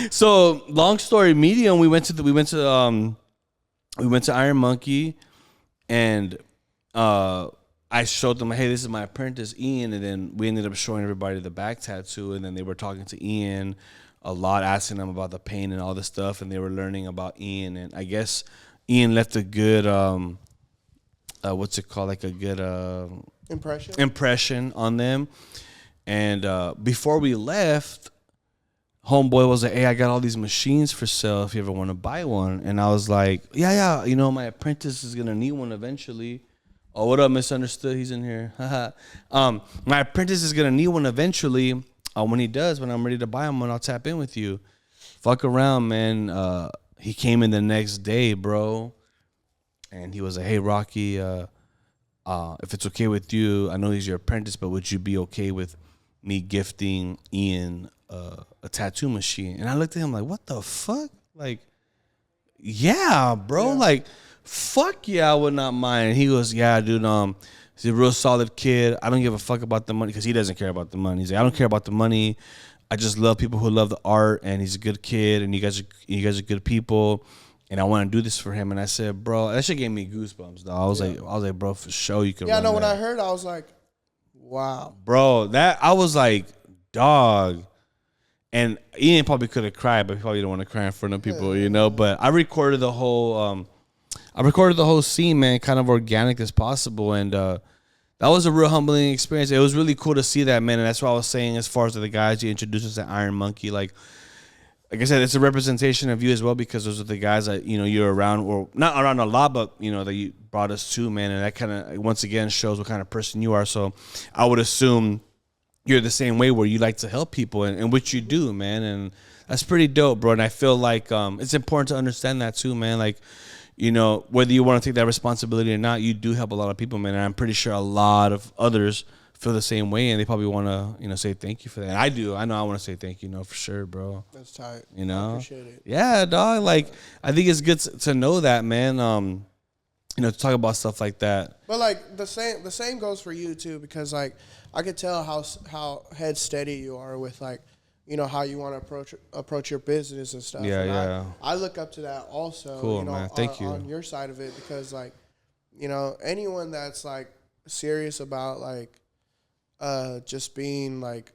Speaker 1: So long story medium, we went to Iron Monkey, and I showed them, hey, this is my apprentice Ian, and then we ended up showing everybody the back tattoo, and then they were talking to Ian a lot, asking them about the pain and all this stuff, and they were learning about Ian, and I guess Ian left a good what's it called, like a good impression on them. And before we left, homeboy was like, hey, I got all these machines for sale if you ever want to buy one. And I was like, yeah, you know, my apprentice is gonna need one eventually. Oh, what up, Misunderstood? He's in here. My apprentice is gonna need one eventually. When he does, when I'm ready to buy him one, I'll tap in with you. Fuck around, man. He came in the next day, bro. And he was like, hey, Rocky, if it's okay with you, I know he's your apprentice, but would you be okay with me gifting Ian a tattoo machine? And I looked at him like, what the fuck? Like, yeah, bro. Yeah. Like, fuck yeah, I would not mind. And he goes, yeah, dude, he's a real solid kid. I don't give a fuck about the money because he doesn't care about the money. He's like, I don't care about the money. I just love people who love the art, and he's a good kid, and you guys are good people, and I want to do this for him. And I said, bro, that shit gave me goosebumps, though. I was like, bro, for sure you can.
Speaker 2: Yeah,
Speaker 1: run
Speaker 2: no.
Speaker 1: that.
Speaker 2: When I heard, I was like, wow,
Speaker 1: bro. That I was like, dog. And Ian probably could have cried, but he probably didn't want to cry in front of people, you know. But I recorded the whole scene, man, kind of organic as possible, and that was a real humbling experience. It was really cool to see that, man, and that's what I was saying as far as the guys you introduced us to Iron Monkey. Like I said, it's a representation of you as well because those are the guys that, you know, you're around, or not around a lot, but, you know, that you brought us to, man, and that kind of, once again, shows what kind of person you are. So I would assume you're the same way where you like to help people, and which you do, man, and that's pretty dope, bro. And I feel like it's important to understand that too, man. Like, you know, whether you want to take that responsibility or not, you do help a lot of people, man. And I'm pretty sure a lot of others feel the same way, and they probably want to, you know, say thank you for that. And I do. I know I want to say thank you, for sure, bro.
Speaker 2: That's tight.
Speaker 1: You know?
Speaker 2: I appreciate it.
Speaker 1: Yeah, dog. Like, I think it's good to know that, man. You know, to talk about stuff like that.
Speaker 2: But, like, the same goes for you, too, because, like, I could tell how head steady you are with, like, how you want to approach your business and stuff.
Speaker 1: Yeah,
Speaker 2: and
Speaker 1: yeah.
Speaker 2: I look up to that also.
Speaker 1: Cool, man. Thank you.
Speaker 2: On your side of it, because like, anyone that's like serious about like, just being like,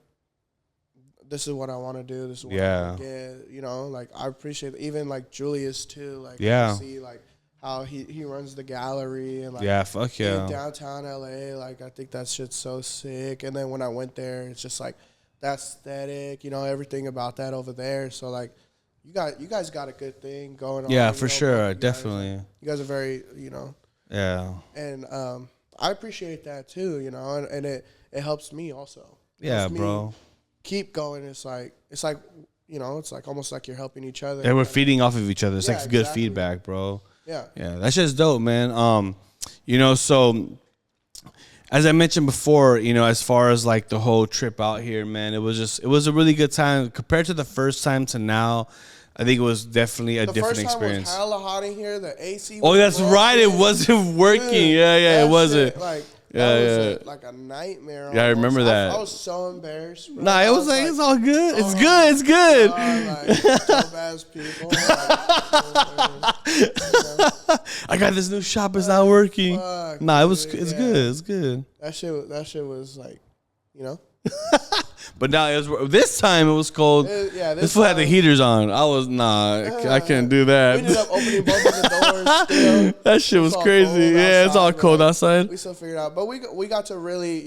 Speaker 2: this is what I want to do. This is what I want to get. Like I appreciate even like Julius too. Like I see like how he runs the gallery and like
Speaker 1: fuck yeah,
Speaker 2: in downtown LA. Like I think that shit's so sick. And then when I went there, it's just like that aesthetic, everything about that over there. So like you guys got a good thing going on.
Speaker 1: Yeah, for sure, definitely.
Speaker 2: You guys are very,
Speaker 1: Yeah.
Speaker 2: And I appreciate that too, and it helps me also.
Speaker 1: Yeah, bro.
Speaker 2: Keep going. It's like it's like almost like you're helping each other.
Speaker 1: And we're feeding off of each other. It's like good feedback, bro. Yeah. Yeah, that's just dope, man. So as I mentioned before, as far as like the whole trip out here, man, it was a really good time compared to the first time to now. I think it was definitely a different experience.
Speaker 2: The first time was hella hot in here. The AC.
Speaker 1: Oh, that's right. It wasn't working. Dude, it wasn't.
Speaker 2: That was like a nightmare.
Speaker 1: Yeah, I remember that.
Speaker 2: I was so embarrassed. Bro.
Speaker 1: Nah, it was like, it's all good. It's good. It's good.
Speaker 2: Dope ass people.
Speaker 1: I got this new shop. It's not working. Nah, it's good. It's good.
Speaker 2: That shit was like,
Speaker 1: But now this time it was cold. This fool had the heaters on. I was I couldn't do that.
Speaker 2: We ended up opening both of the doors. Still.
Speaker 1: That shit was crazy. Yeah, it's all cold outside.
Speaker 2: We still figured it out, but we got to really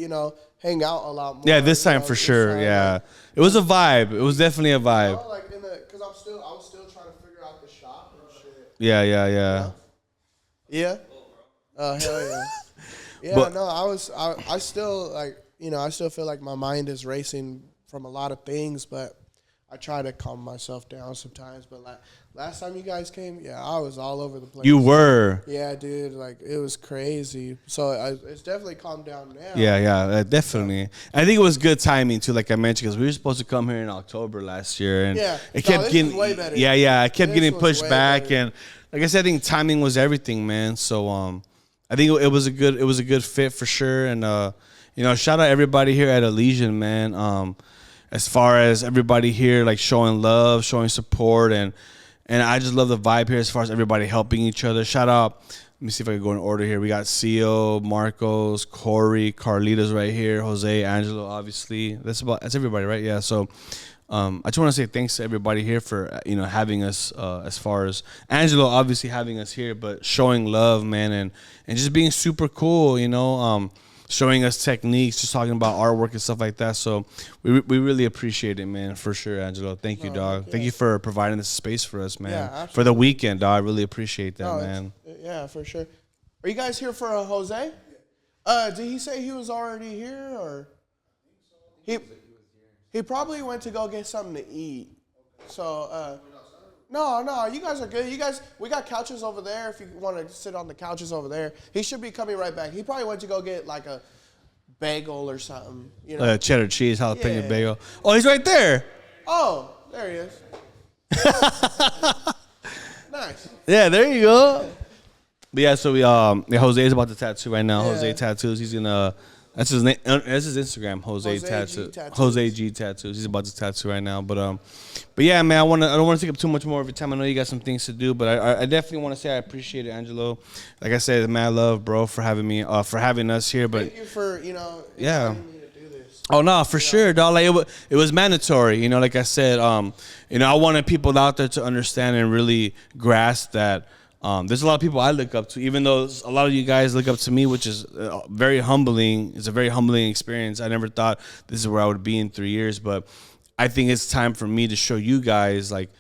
Speaker 2: hang out a lot more.
Speaker 1: Yeah, this time for sure. Yeah, it was a vibe. It was definitely a vibe.
Speaker 2: Because I was still trying to figure out the shop and shit.
Speaker 1: Yeah.
Speaker 2: Yeah. Oh hell yeah. Yeah, but, no, I still like. I still feel like my mind is racing from a lot of things, but I try to calm myself down sometimes. But like last time you guys came, I was all over the place.
Speaker 1: You were.
Speaker 2: Yeah, dude. Like it was crazy. So it's definitely calmed down now.
Speaker 1: Yeah, definitely. I think it was good timing too, like I mentioned, because we were supposed to come here in October last year, and it kept getting
Speaker 2: way better.
Speaker 1: It kept getting pushed back, better. And like I said, I think timing was everything, man. So I think it was a good fit for sure, and shout out everybody here at Elysian, man. As far as everybody here, like showing love, showing support, and I just love the vibe here as far as everybody helping each other. Shout out, let me see if I can go in order here. We gotCio, Marcos, Corey, Carlitos right here, Jose, Angelo, obviously. That's everybody, right? Yeah. So I just want to say thanks to everybody here for having us. As far as Angelo, obviously having us here, but showing love, man, and just being super cool. Showing us techniques, just talking about artwork and stuff like that. So we really appreciate it, man, for sure, Angelo. Thank you, dog. Yeah. Thank you for providing this space for us, man. Yeah, for the weekend, dog. I really appreciate that, man.
Speaker 2: Yeah, for sure. Are you guys here for Jose? Did he say he was already here, or he probably went to go get something to eat. So no, you guys are good. We got couches over there if you want to sit on the couches over there. He should be coming right back. He probably went to go get like a bagel or something.
Speaker 1: Cheddar cheese jalapeno bagel. Oh, he's right there.
Speaker 2: Oh, there he is. Nice.
Speaker 1: Yeah, there you go. But yeah, so Jose is about to tattoo right now. Jose Tattoos. He's gonna. That's his name. That's his Instagram. Jose G Tattoos. He's about to tattoo right now. But yeah, man. I don't want to take up too much more of your time. I know you got some things to do, but I definitely want to say I appreciate it, Angelo. Like I said, mad love, bro, for having me, for having us here. But
Speaker 2: thank you for
Speaker 1: yeah.
Speaker 2: Me to do this.
Speaker 1: Oh no, for sure, dog. Like it was mandatory. Like I said, I wanted people out there to understand and really grasp that. There's a lot of people I look up to, even though a lot of you guys look up to me, which is very humbling. It's a very humbling experience. I never thought this is where I would be in 3 years, but I think it's time for me to show you guys, like,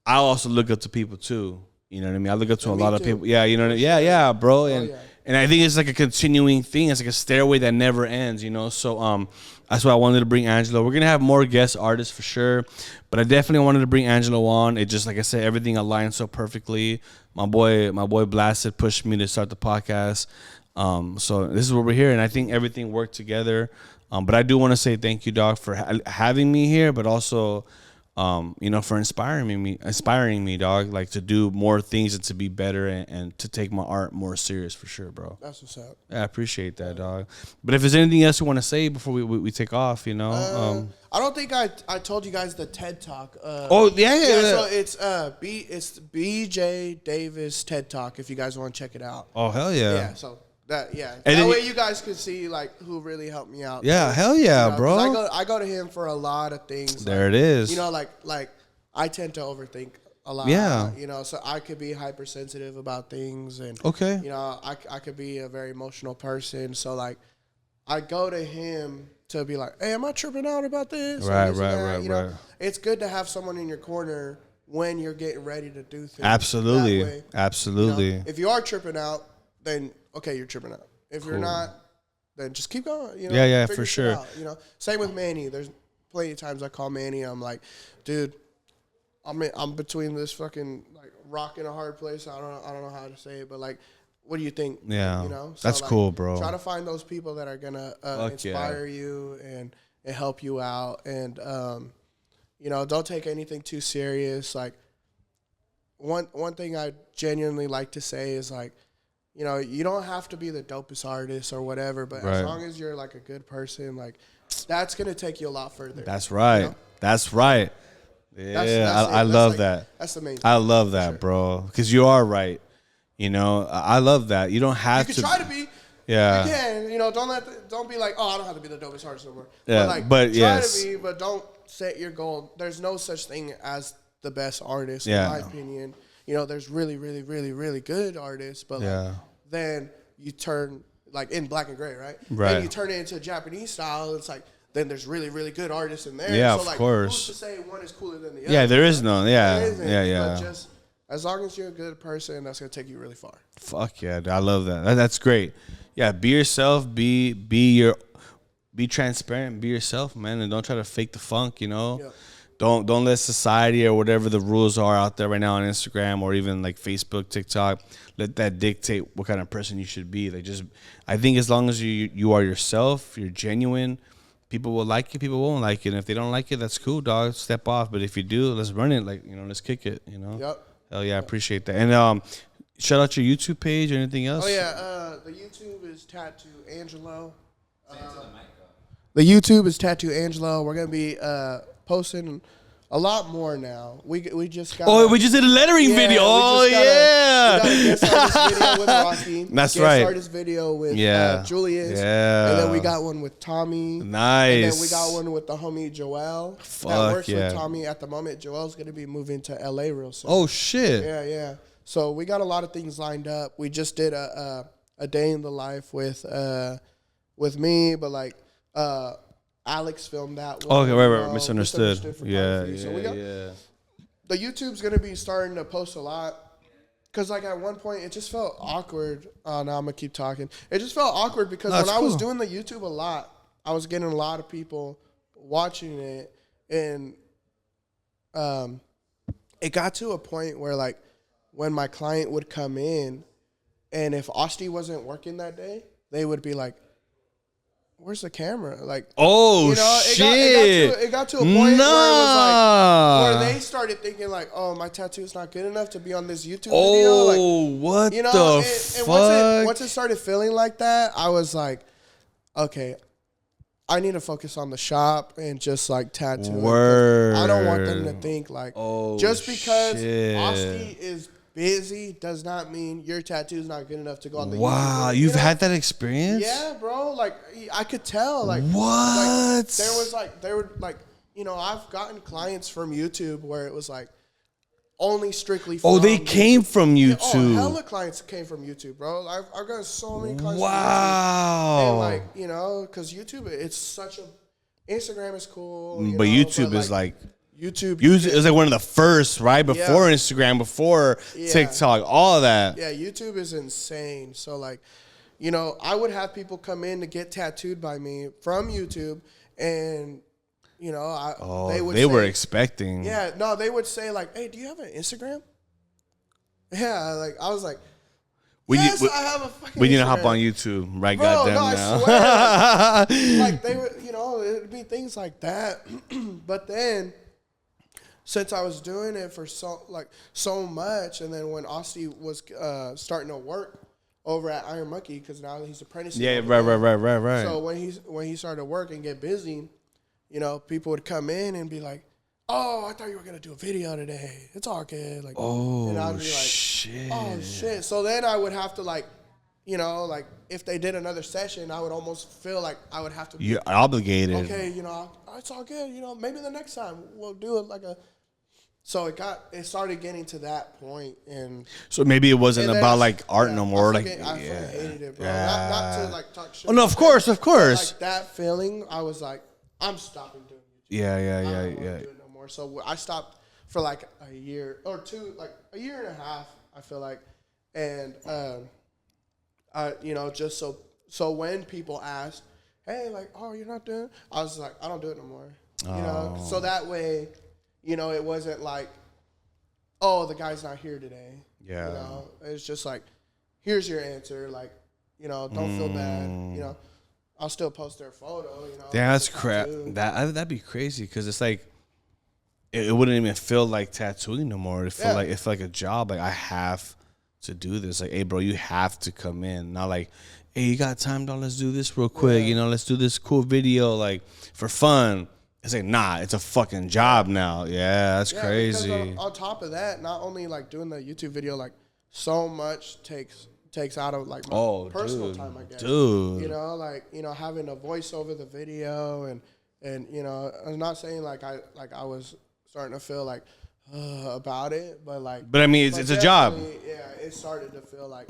Speaker 1: I also look up to people too. You know what I mean? I look up to a lot of people. Yeah, you know what I mean? Yeah, bro. And I think it's like a continuing thing. It's like a stairway that never ends, So that's why I wanted to bring Angelo. We're going to have more guest artists for sure, but I definitely wanted to bring Angelo on. It just, like I said, everything aligned so perfectly. My boy Blasted pushed me to start the podcast. So this is where we're here, and I think everything worked together. But I do want to say thank you, dog, for having me here, but also for inspiring me, dog, like to do more things and to be better and to take my art more serious for sure, bro.
Speaker 2: That's what's up.
Speaker 1: Yeah, I appreciate that, dog. But if there's anything else you want to say before we take off,
Speaker 2: I don't think I told you guys the TED Talk.
Speaker 1: So
Speaker 2: it's it's BJ Davis TED Talk if you guys want to check it out.
Speaker 1: Oh hell yeah.
Speaker 2: Yeah, so that
Speaker 1: And
Speaker 2: that way you guys can see like who really helped me out.
Speaker 1: Yeah, hell yeah, bro.
Speaker 2: I go to him for a lot of things.
Speaker 1: There it is.
Speaker 2: Like I tend to overthink a lot.
Speaker 1: Yeah.
Speaker 2: So I could be hypersensitive about things, and
Speaker 1: okay.
Speaker 2: I could be a very emotional person. So like, I go to him to be like, hey, am I tripping out about this?
Speaker 1: Right.
Speaker 2: It's good to have someone in your corner when you're getting ready to do things.
Speaker 1: Absolutely.
Speaker 2: That way.
Speaker 1: Absolutely.
Speaker 2: If you are tripping out, then okay, you're tripping out. If you're not, then just keep going.
Speaker 1: Yeah, for sure.
Speaker 2: Out, same with Manny. There's plenty of times I call Manny. I'm like, dude, I'm between this fucking like rock and a hard place. I don't know how to say it, but like, what do you think?
Speaker 1: Yeah,
Speaker 2: So
Speaker 1: that's
Speaker 2: like,
Speaker 1: cool, bro.
Speaker 2: Try to find those people that are gonna inspire you and help you out, and don't take anything too serious. Like one thing I genuinely like to say is like, you don't have to be the dopest artist or whatever, but as long as you're like a good person, like that's gonna take you a lot further.
Speaker 1: That's right. That's right. Yeah, I love that.
Speaker 2: That's the main thing.
Speaker 1: I love that, bro, because you are right. I love that. You don't have to.
Speaker 2: You can try to be.
Speaker 1: Yeah.
Speaker 2: You can. Don't be like, oh, I don't have to be the dopest artist no more.
Speaker 1: Yeah.
Speaker 2: But try to be, but don't set your goal. There's no such thing as the best artist, in my opinion. There's really, really, really, really good artists, but then you turn like in black and gray, right?
Speaker 1: Right.
Speaker 2: Then you turn it into Japanese style. It's like then there's really, really good artists in there.
Speaker 1: Yeah,
Speaker 2: so,
Speaker 1: of
Speaker 2: like,
Speaker 1: course.
Speaker 2: Who's to say one is cooler than the other?
Speaker 1: Yeah, there is none. Yeah, yeah.
Speaker 2: But just as long as you're a good person, that's gonna take you really far.
Speaker 1: Fuck yeah, I love that. That's great. Yeah, be yourself. Be transparent. Be yourself, man, and don't try to fake the funk. Yeah. Don't let society or whatever the rules are out there right now on Instagram or even like Facebook, TikTok, let that dictate what kind of person you should be. I think as long as you are yourself, you're genuine, people will like you, people won't like it. And if they don't like it, that's cool, dog. Step off. But if you do, let's run it. Let's kick it.
Speaker 2: Yep.
Speaker 1: Hell yeah, I appreciate that. And shout out your YouTube page or anything else.
Speaker 2: Oh yeah, the YouTube is Tattoo Angelo. The YouTube is Tattoo Angelo. We're gonna be posting a lot more now. We just got.
Speaker 1: Oh, we just did a lettering video. Oh yeah.
Speaker 2: We got a guest artist video with Rocky.
Speaker 1: That's right.
Speaker 2: Guest artist video with Julius.
Speaker 1: Yeah.
Speaker 2: And then we got one with Tommy.
Speaker 1: Nice.
Speaker 2: And then we got one with the homie Joel.
Speaker 1: Fuck
Speaker 2: that works
Speaker 1: yeah.
Speaker 2: with Tommy at the moment. Joel's gonna be moving to LA real soon.
Speaker 1: Oh shit.
Speaker 2: Yeah. So we got a lot of things lined up. We just did a day in the life with me, but like Alex filmed that one.
Speaker 1: Okay, right. Misunderstood. Yeah.
Speaker 2: The YouTube's gonna be starting to post a lot. Cause like at one point it just felt awkward. Now I'm gonna keep talking. It just felt awkward because when I was doing the YouTube a lot, I was getting a lot of people watching it, and it got to a point where like when my client would come in, and if Asti wasn't working that day, they would be like, where's the camera? Like,
Speaker 1: shit.
Speaker 2: It got to a point where it was like, where they started thinking like, oh, my tattoo's not good enough to be on this YouTube video. Like,
Speaker 1: what the fuck?
Speaker 2: Once it started feeling like that, I was like, okay, I need to focus on the shop and just like tattoo.
Speaker 1: Word.
Speaker 2: I don't want them to think like, just because
Speaker 1: Asti
Speaker 2: is busy does not mean your tattoo's not good enough to go on the YouTube.
Speaker 1: Wow, you've had that experience?
Speaker 2: Yeah, bro. Like I could tell. Like
Speaker 1: what?
Speaker 2: I've gotten clients from YouTube where it was like only strictly.
Speaker 1: From they came from YouTube.
Speaker 2: Hella clients came from YouTube, bro. I've got so many clients.
Speaker 1: Wow.
Speaker 2: From YouTube. And because YouTube, it's such a Instagram is cool,
Speaker 1: but YouTube is like.
Speaker 2: YouTube
Speaker 1: is like one of the first, right? Before Instagram, before TikTok, all of that.
Speaker 2: Yeah, YouTube is insane. So like, I would have people come in to get tattooed by me from YouTube, and they
Speaker 1: were expecting.
Speaker 2: Yeah, no, they would say like, "Hey, do you have an Instagram?" Yeah, like I was like, I have a fucking.
Speaker 1: We need to
Speaker 2: Instagram.
Speaker 1: hop on YouTube, right?
Speaker 2: Bro,
Speaker 1: Goddamn
Speaker 2: no,
Speaker 1: now.
Speaker 2: I swear. Like they would, it'd be things like that, but then. since I was doing it for so much, and then when Austin was starting to work over at Iron Monkey, because now he's apprenticing.
Speaker 1: Yeah, right.
Speaker 2: So when he started to work and get busy, you know, people would come in and be like, "Oh, I thought you were gonna do a video today. It's all good." Like, and I'd be like,
Speaker 1: shit.
Speaker 2: "Oh shit!" So then I would have to like, you know, like if they did another session, I would almost feel like I would have to.
Speaker 1: You're obligated.
Speaker 2: Okay, you know, it's all good. You know, maybe the next time we'll do it like a. So it started getting to that point, and
Speaker 1: so maybe it wasn't about like art no more.
Speaker 2: I hated it, bro. Not to like talk shit.
Speaker 1: Oh no, of course.
Speaker 2: Like that feeling, I was like, I'm stopping doing YouTube.
Speaker 1: Yeah.
Speaker 2: I don't want to do it no more. So I stopped for like a year or two, like a year and a half. I feel like, and you know, just so when people ask, hey, like, oh, you're not doing, I was like, I don't do it no more. You know, so that way. You know, it wasn't like, oh, the guy's not here today.
Speaker 1: Yeah.
Speaker 2: You know, it's just like, here's your answer. Like, you know, don't feel bad. You know, I'll still post their photo. You know,
Speaker 1: that's crap. That'd be crazy because it's like, it wouldn't even feel like tattooing no more. It feel like a job. Like I have to do this. Like, hey, bro, you have to come in. Not like, hey, you got time? Dog, let's do this real quick. You know, let's do this cool video like for fun. It's like, nah, it's a fucking job now. Yeah, that's crazy.
Speaker 2: On top of that, not only like doing the YouTube video, like so much takes out of like my personal time, I guess. Dude. You know, like, you know, having a voice over the video and you know, I'm not saying like I was starting to feel like about it, but like.
Speaker 1: But I mean, it's a job.
Speaker 2: Yeah, it started to feel like,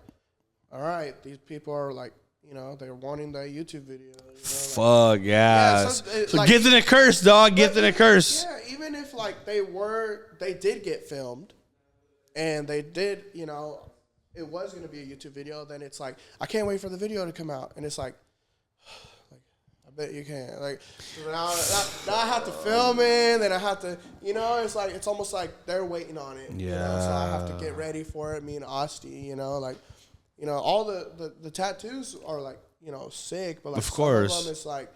Speaker 2: all right, these people are like, you know, they're wanting that YouTube video. You know,
Speaker 1: fuck, yeah. So like, gifted and a curse, dog. Gifted and a curse.
Speaker 2: Yeah, even if like they did get filmed and they did, you know, it was going to be a YouTube video, then it's like, I can't wait for the video to come out. And it's like I bet you can. Like, now I have to film it, then I have to, you know, it's like, it's almost like they're waiting on it. Yeah. You know? So I have to get ready for it, me and Asti, you know, like, you know, all the tattoos are like, you know, sick, but like
Speaker 1: of course.
Speaker 2: Some of them it's like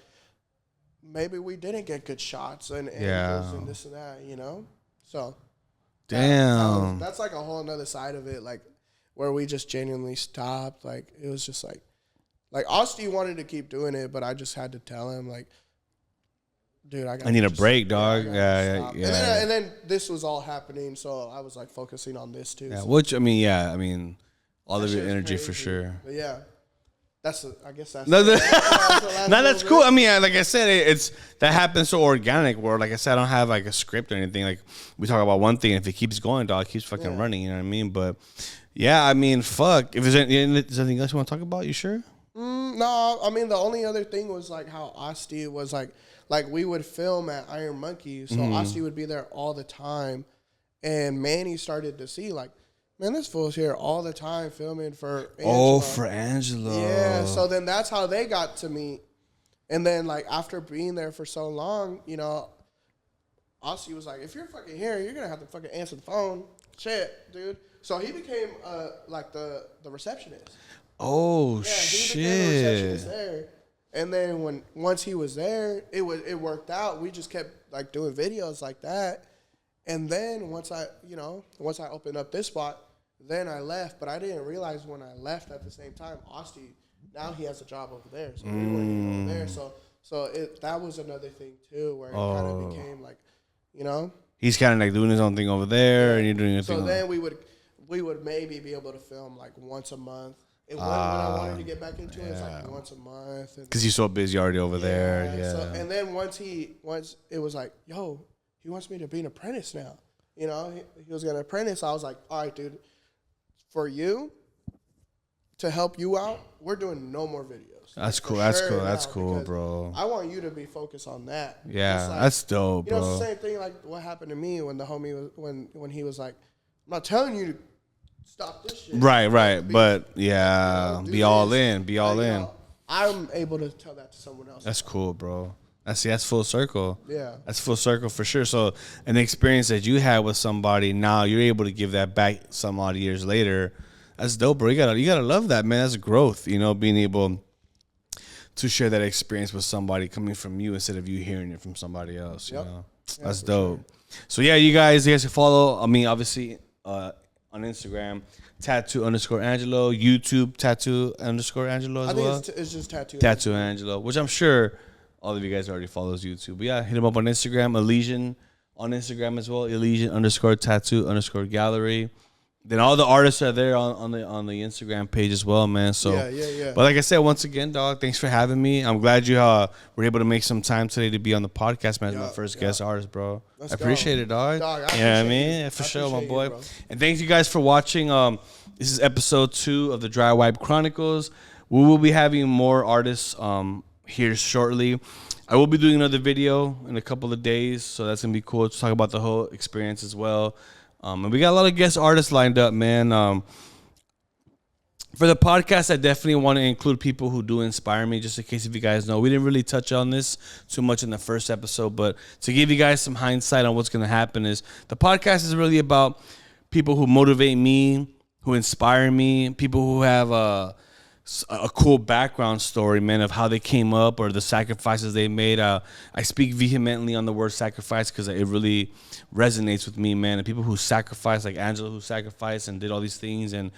Speaker 2: maybe we didn't get good shots and angles and this and that, you know. So
Speaker 1: damn,
Speaker 2: that's like a whole nother side of it, like where we just genuinely stopped. Like it was just like Asti wanted to keep doing it, but I just had to tell him like, dude, I
Speaker 1: need a break, dog. Yeah.
Speaker 2: And then this was all happening, so I was like focusing on this too.
Speaker 1: Yeah, so. Which I mean. All of your energy crazy. For sure.
Speaker 2: But yeah, I guess that's.
Speaker 1: No, that's cool. I mean, like I said, that happens so organic. Where, like I said, I don't have like a script or anything. Like we talk about one thing, and if it keeps going, dog, it keeps fucking running. You know what I mean? But yeah, I mean, fuck. If there's anything else you want to talk about, you sure?
Speaker 2: No, I mean the only other thing was like how Asti was like we would film at Iron Monkey, so Asti would be there all the time, and Manny started to see like. Man, this fool's here all the time filming for Angelo.
Speaker 1: Oh, for Angelo.
Speaker 2: Yeah, so then that's how they got to meet. And then, like, after being there for so long, you know, Aussie was like, if you're fucking here, you're going to have to fucking answer the phone. Shit, dude. So he became, like, the receptionist.
Speaker 1: Oh,
Speaker 2: yeah, he became the receptionist there. And then once he was there, it worked out. We just kept, like, doing videos like that. And then once I opened up this spot, then I left, but I didn't realize when I left at the same time, Asti, now he has a job over there. So we were working over there. So that was another thing too, where it kind of became like, you know.
Speaker 1: He's kind of like doing his own thing over there, and you're doing your thing.
Speaker 2: So then we would maybe be able to film like once a month. When I wanted to get back into it, it's like once a month.
Speaker 1: Because he's so busy already over there. Yeah.
Speaker 2: So, and then once it was like, yo, he wants me to be an apprentice now. You know, he was going to apprentice. I was like, all right, dude, for you, to help you out, we're doing no more videos.
Speaker 1: That's cool. That's cool, bro.
Speaker 2: I want you to be focused on that.
Speaker 1: Yeah, like, that's dope, bro.
Speaker 2: You know, it's the same thing like what happened to me when the homie was, when he was like, I'm not telling you to stop this shit.
Speaker 1: Right. But yeah, be all in. Be all in.
Speaker 2: I'm able to tell that to someone else.
Speaker 1: That's cool, bro. That's full circle.
Speaker 2: Yeah.
Speaker 1: That's full circle for sure. So an experience that you had with somebody, now you're able to give that back some odd years later. That's dope, bro. You gotta love that, man. That's growth, you know, being able to share that experience with somebody coming from you instead of you hearing it from somebody else, you know. That's dope. Sure. So yeah, you guys can follow. I mean, obviously, on Instagram, tattoo_Angelo, YouTube, tattoo_Angelo as well.
Speaker 2: It's just tattoo.
Speaker 1: Tattoo Angelo, which I'm sure all of you guys already follows YouTube. But yeah, hit him up on Instagram. Elysian on Instagram as well. Elysian_tattoo_gallery. Then all the artists are there on the Instagram page as well, man. So yeah. But like I said, once again, dog, thanks for having me. I'm glad you were able to make some time today to be on the podcast, man. As my first guest artist, bro. I appreciate it, dog. You know what I mean? Yeah, for sure, my boy. And thanks you guys for watching. This is episode 2 of the Dry Wipe Chronicles. We will be having more artists here shortly. I will be doing another video in a couple of days, so that's gonna be cool to talk about the whole experience as well. And we got a lot of guest artists lined up, man. For the podcast, I definitely want to include people who do inspire me, just in case if you guys know. We didn't really touch on this too much in the first episode, but to give you guys some hindsight on what's going to happen is the podcast is really about people who motivate me, who inspire me, people who have a cool background story, man, of how they came up or the sacrifices they made. I speak vehemently on the word sacrifice because it really resonates with me, man. And people who sacrifice, like Angelo, who sacrificed and did all these things. And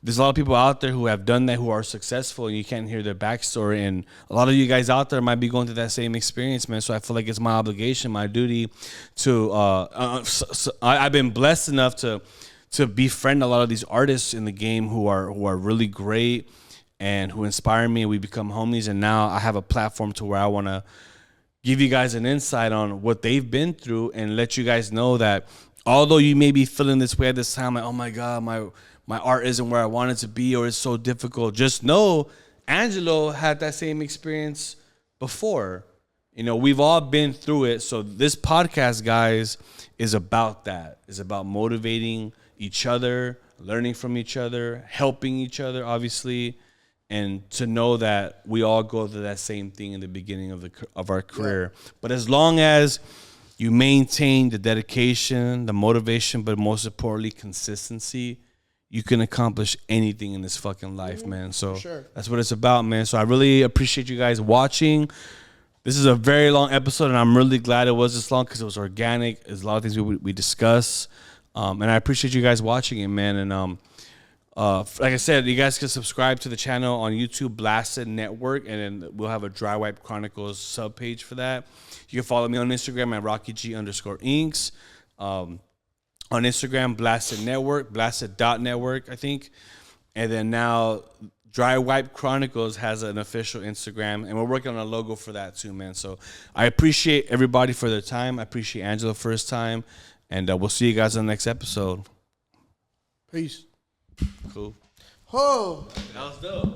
Speaker 1: there's a lot of people out there who have done that, who are successful, and you can't hear their backstory. And a lot of you guys out there might be going through that same experience, man. So I feel like it's my obligation, my duty to, I've been blessed enough to befriend a lot of these artists in the game who are really great and who inspire me, and we become homies. And now I have a platform to where I want to give you guys an insight on what they've been through and let you guys know that although you may be feeling this way at this time, like, oh my God, my art isn't where I want it to be, or it's so difficult, just know Angelo had that same experience before. You know, we've all been through it. So this podcast, guys, is about that. It's about motivating each other, learning from each other, helping each other, obviously. And to know that we all go through that same thing in the beginning of our career. Yeah. But as long as you maintain the dedication, the motivation, but most importantly, consistency, you can accomplish anything in this fucking life, man. So that's what it's about, man. So I really appreciate you guys watching. This is a very long episode, and I'm really glad it was this long because it was organic. There's a lot of things we discuss. And I appreciate you guys watching it, man. And like I said, you guys can subscribe to the channel on YouTube, Blasted Network, and then we'll have a Dry Wipe Chronicles subpage for that. You can follow me on Instagram at RockyG_Inks. On Instagram, Blasted Network, BLAZTED.NETWORK, I think. And then now Dry Wipe Chronicles has an official Instagram, and we're working on a logo for that too, man. So I appreciate everybody for their time. I appreciate Angelo for his time, and we'll see you guys on the next episode.
Speaker 2: Peace.
Speaker 1: Cool.
Speaker 2: Oh,
Speaker 1: that was dope.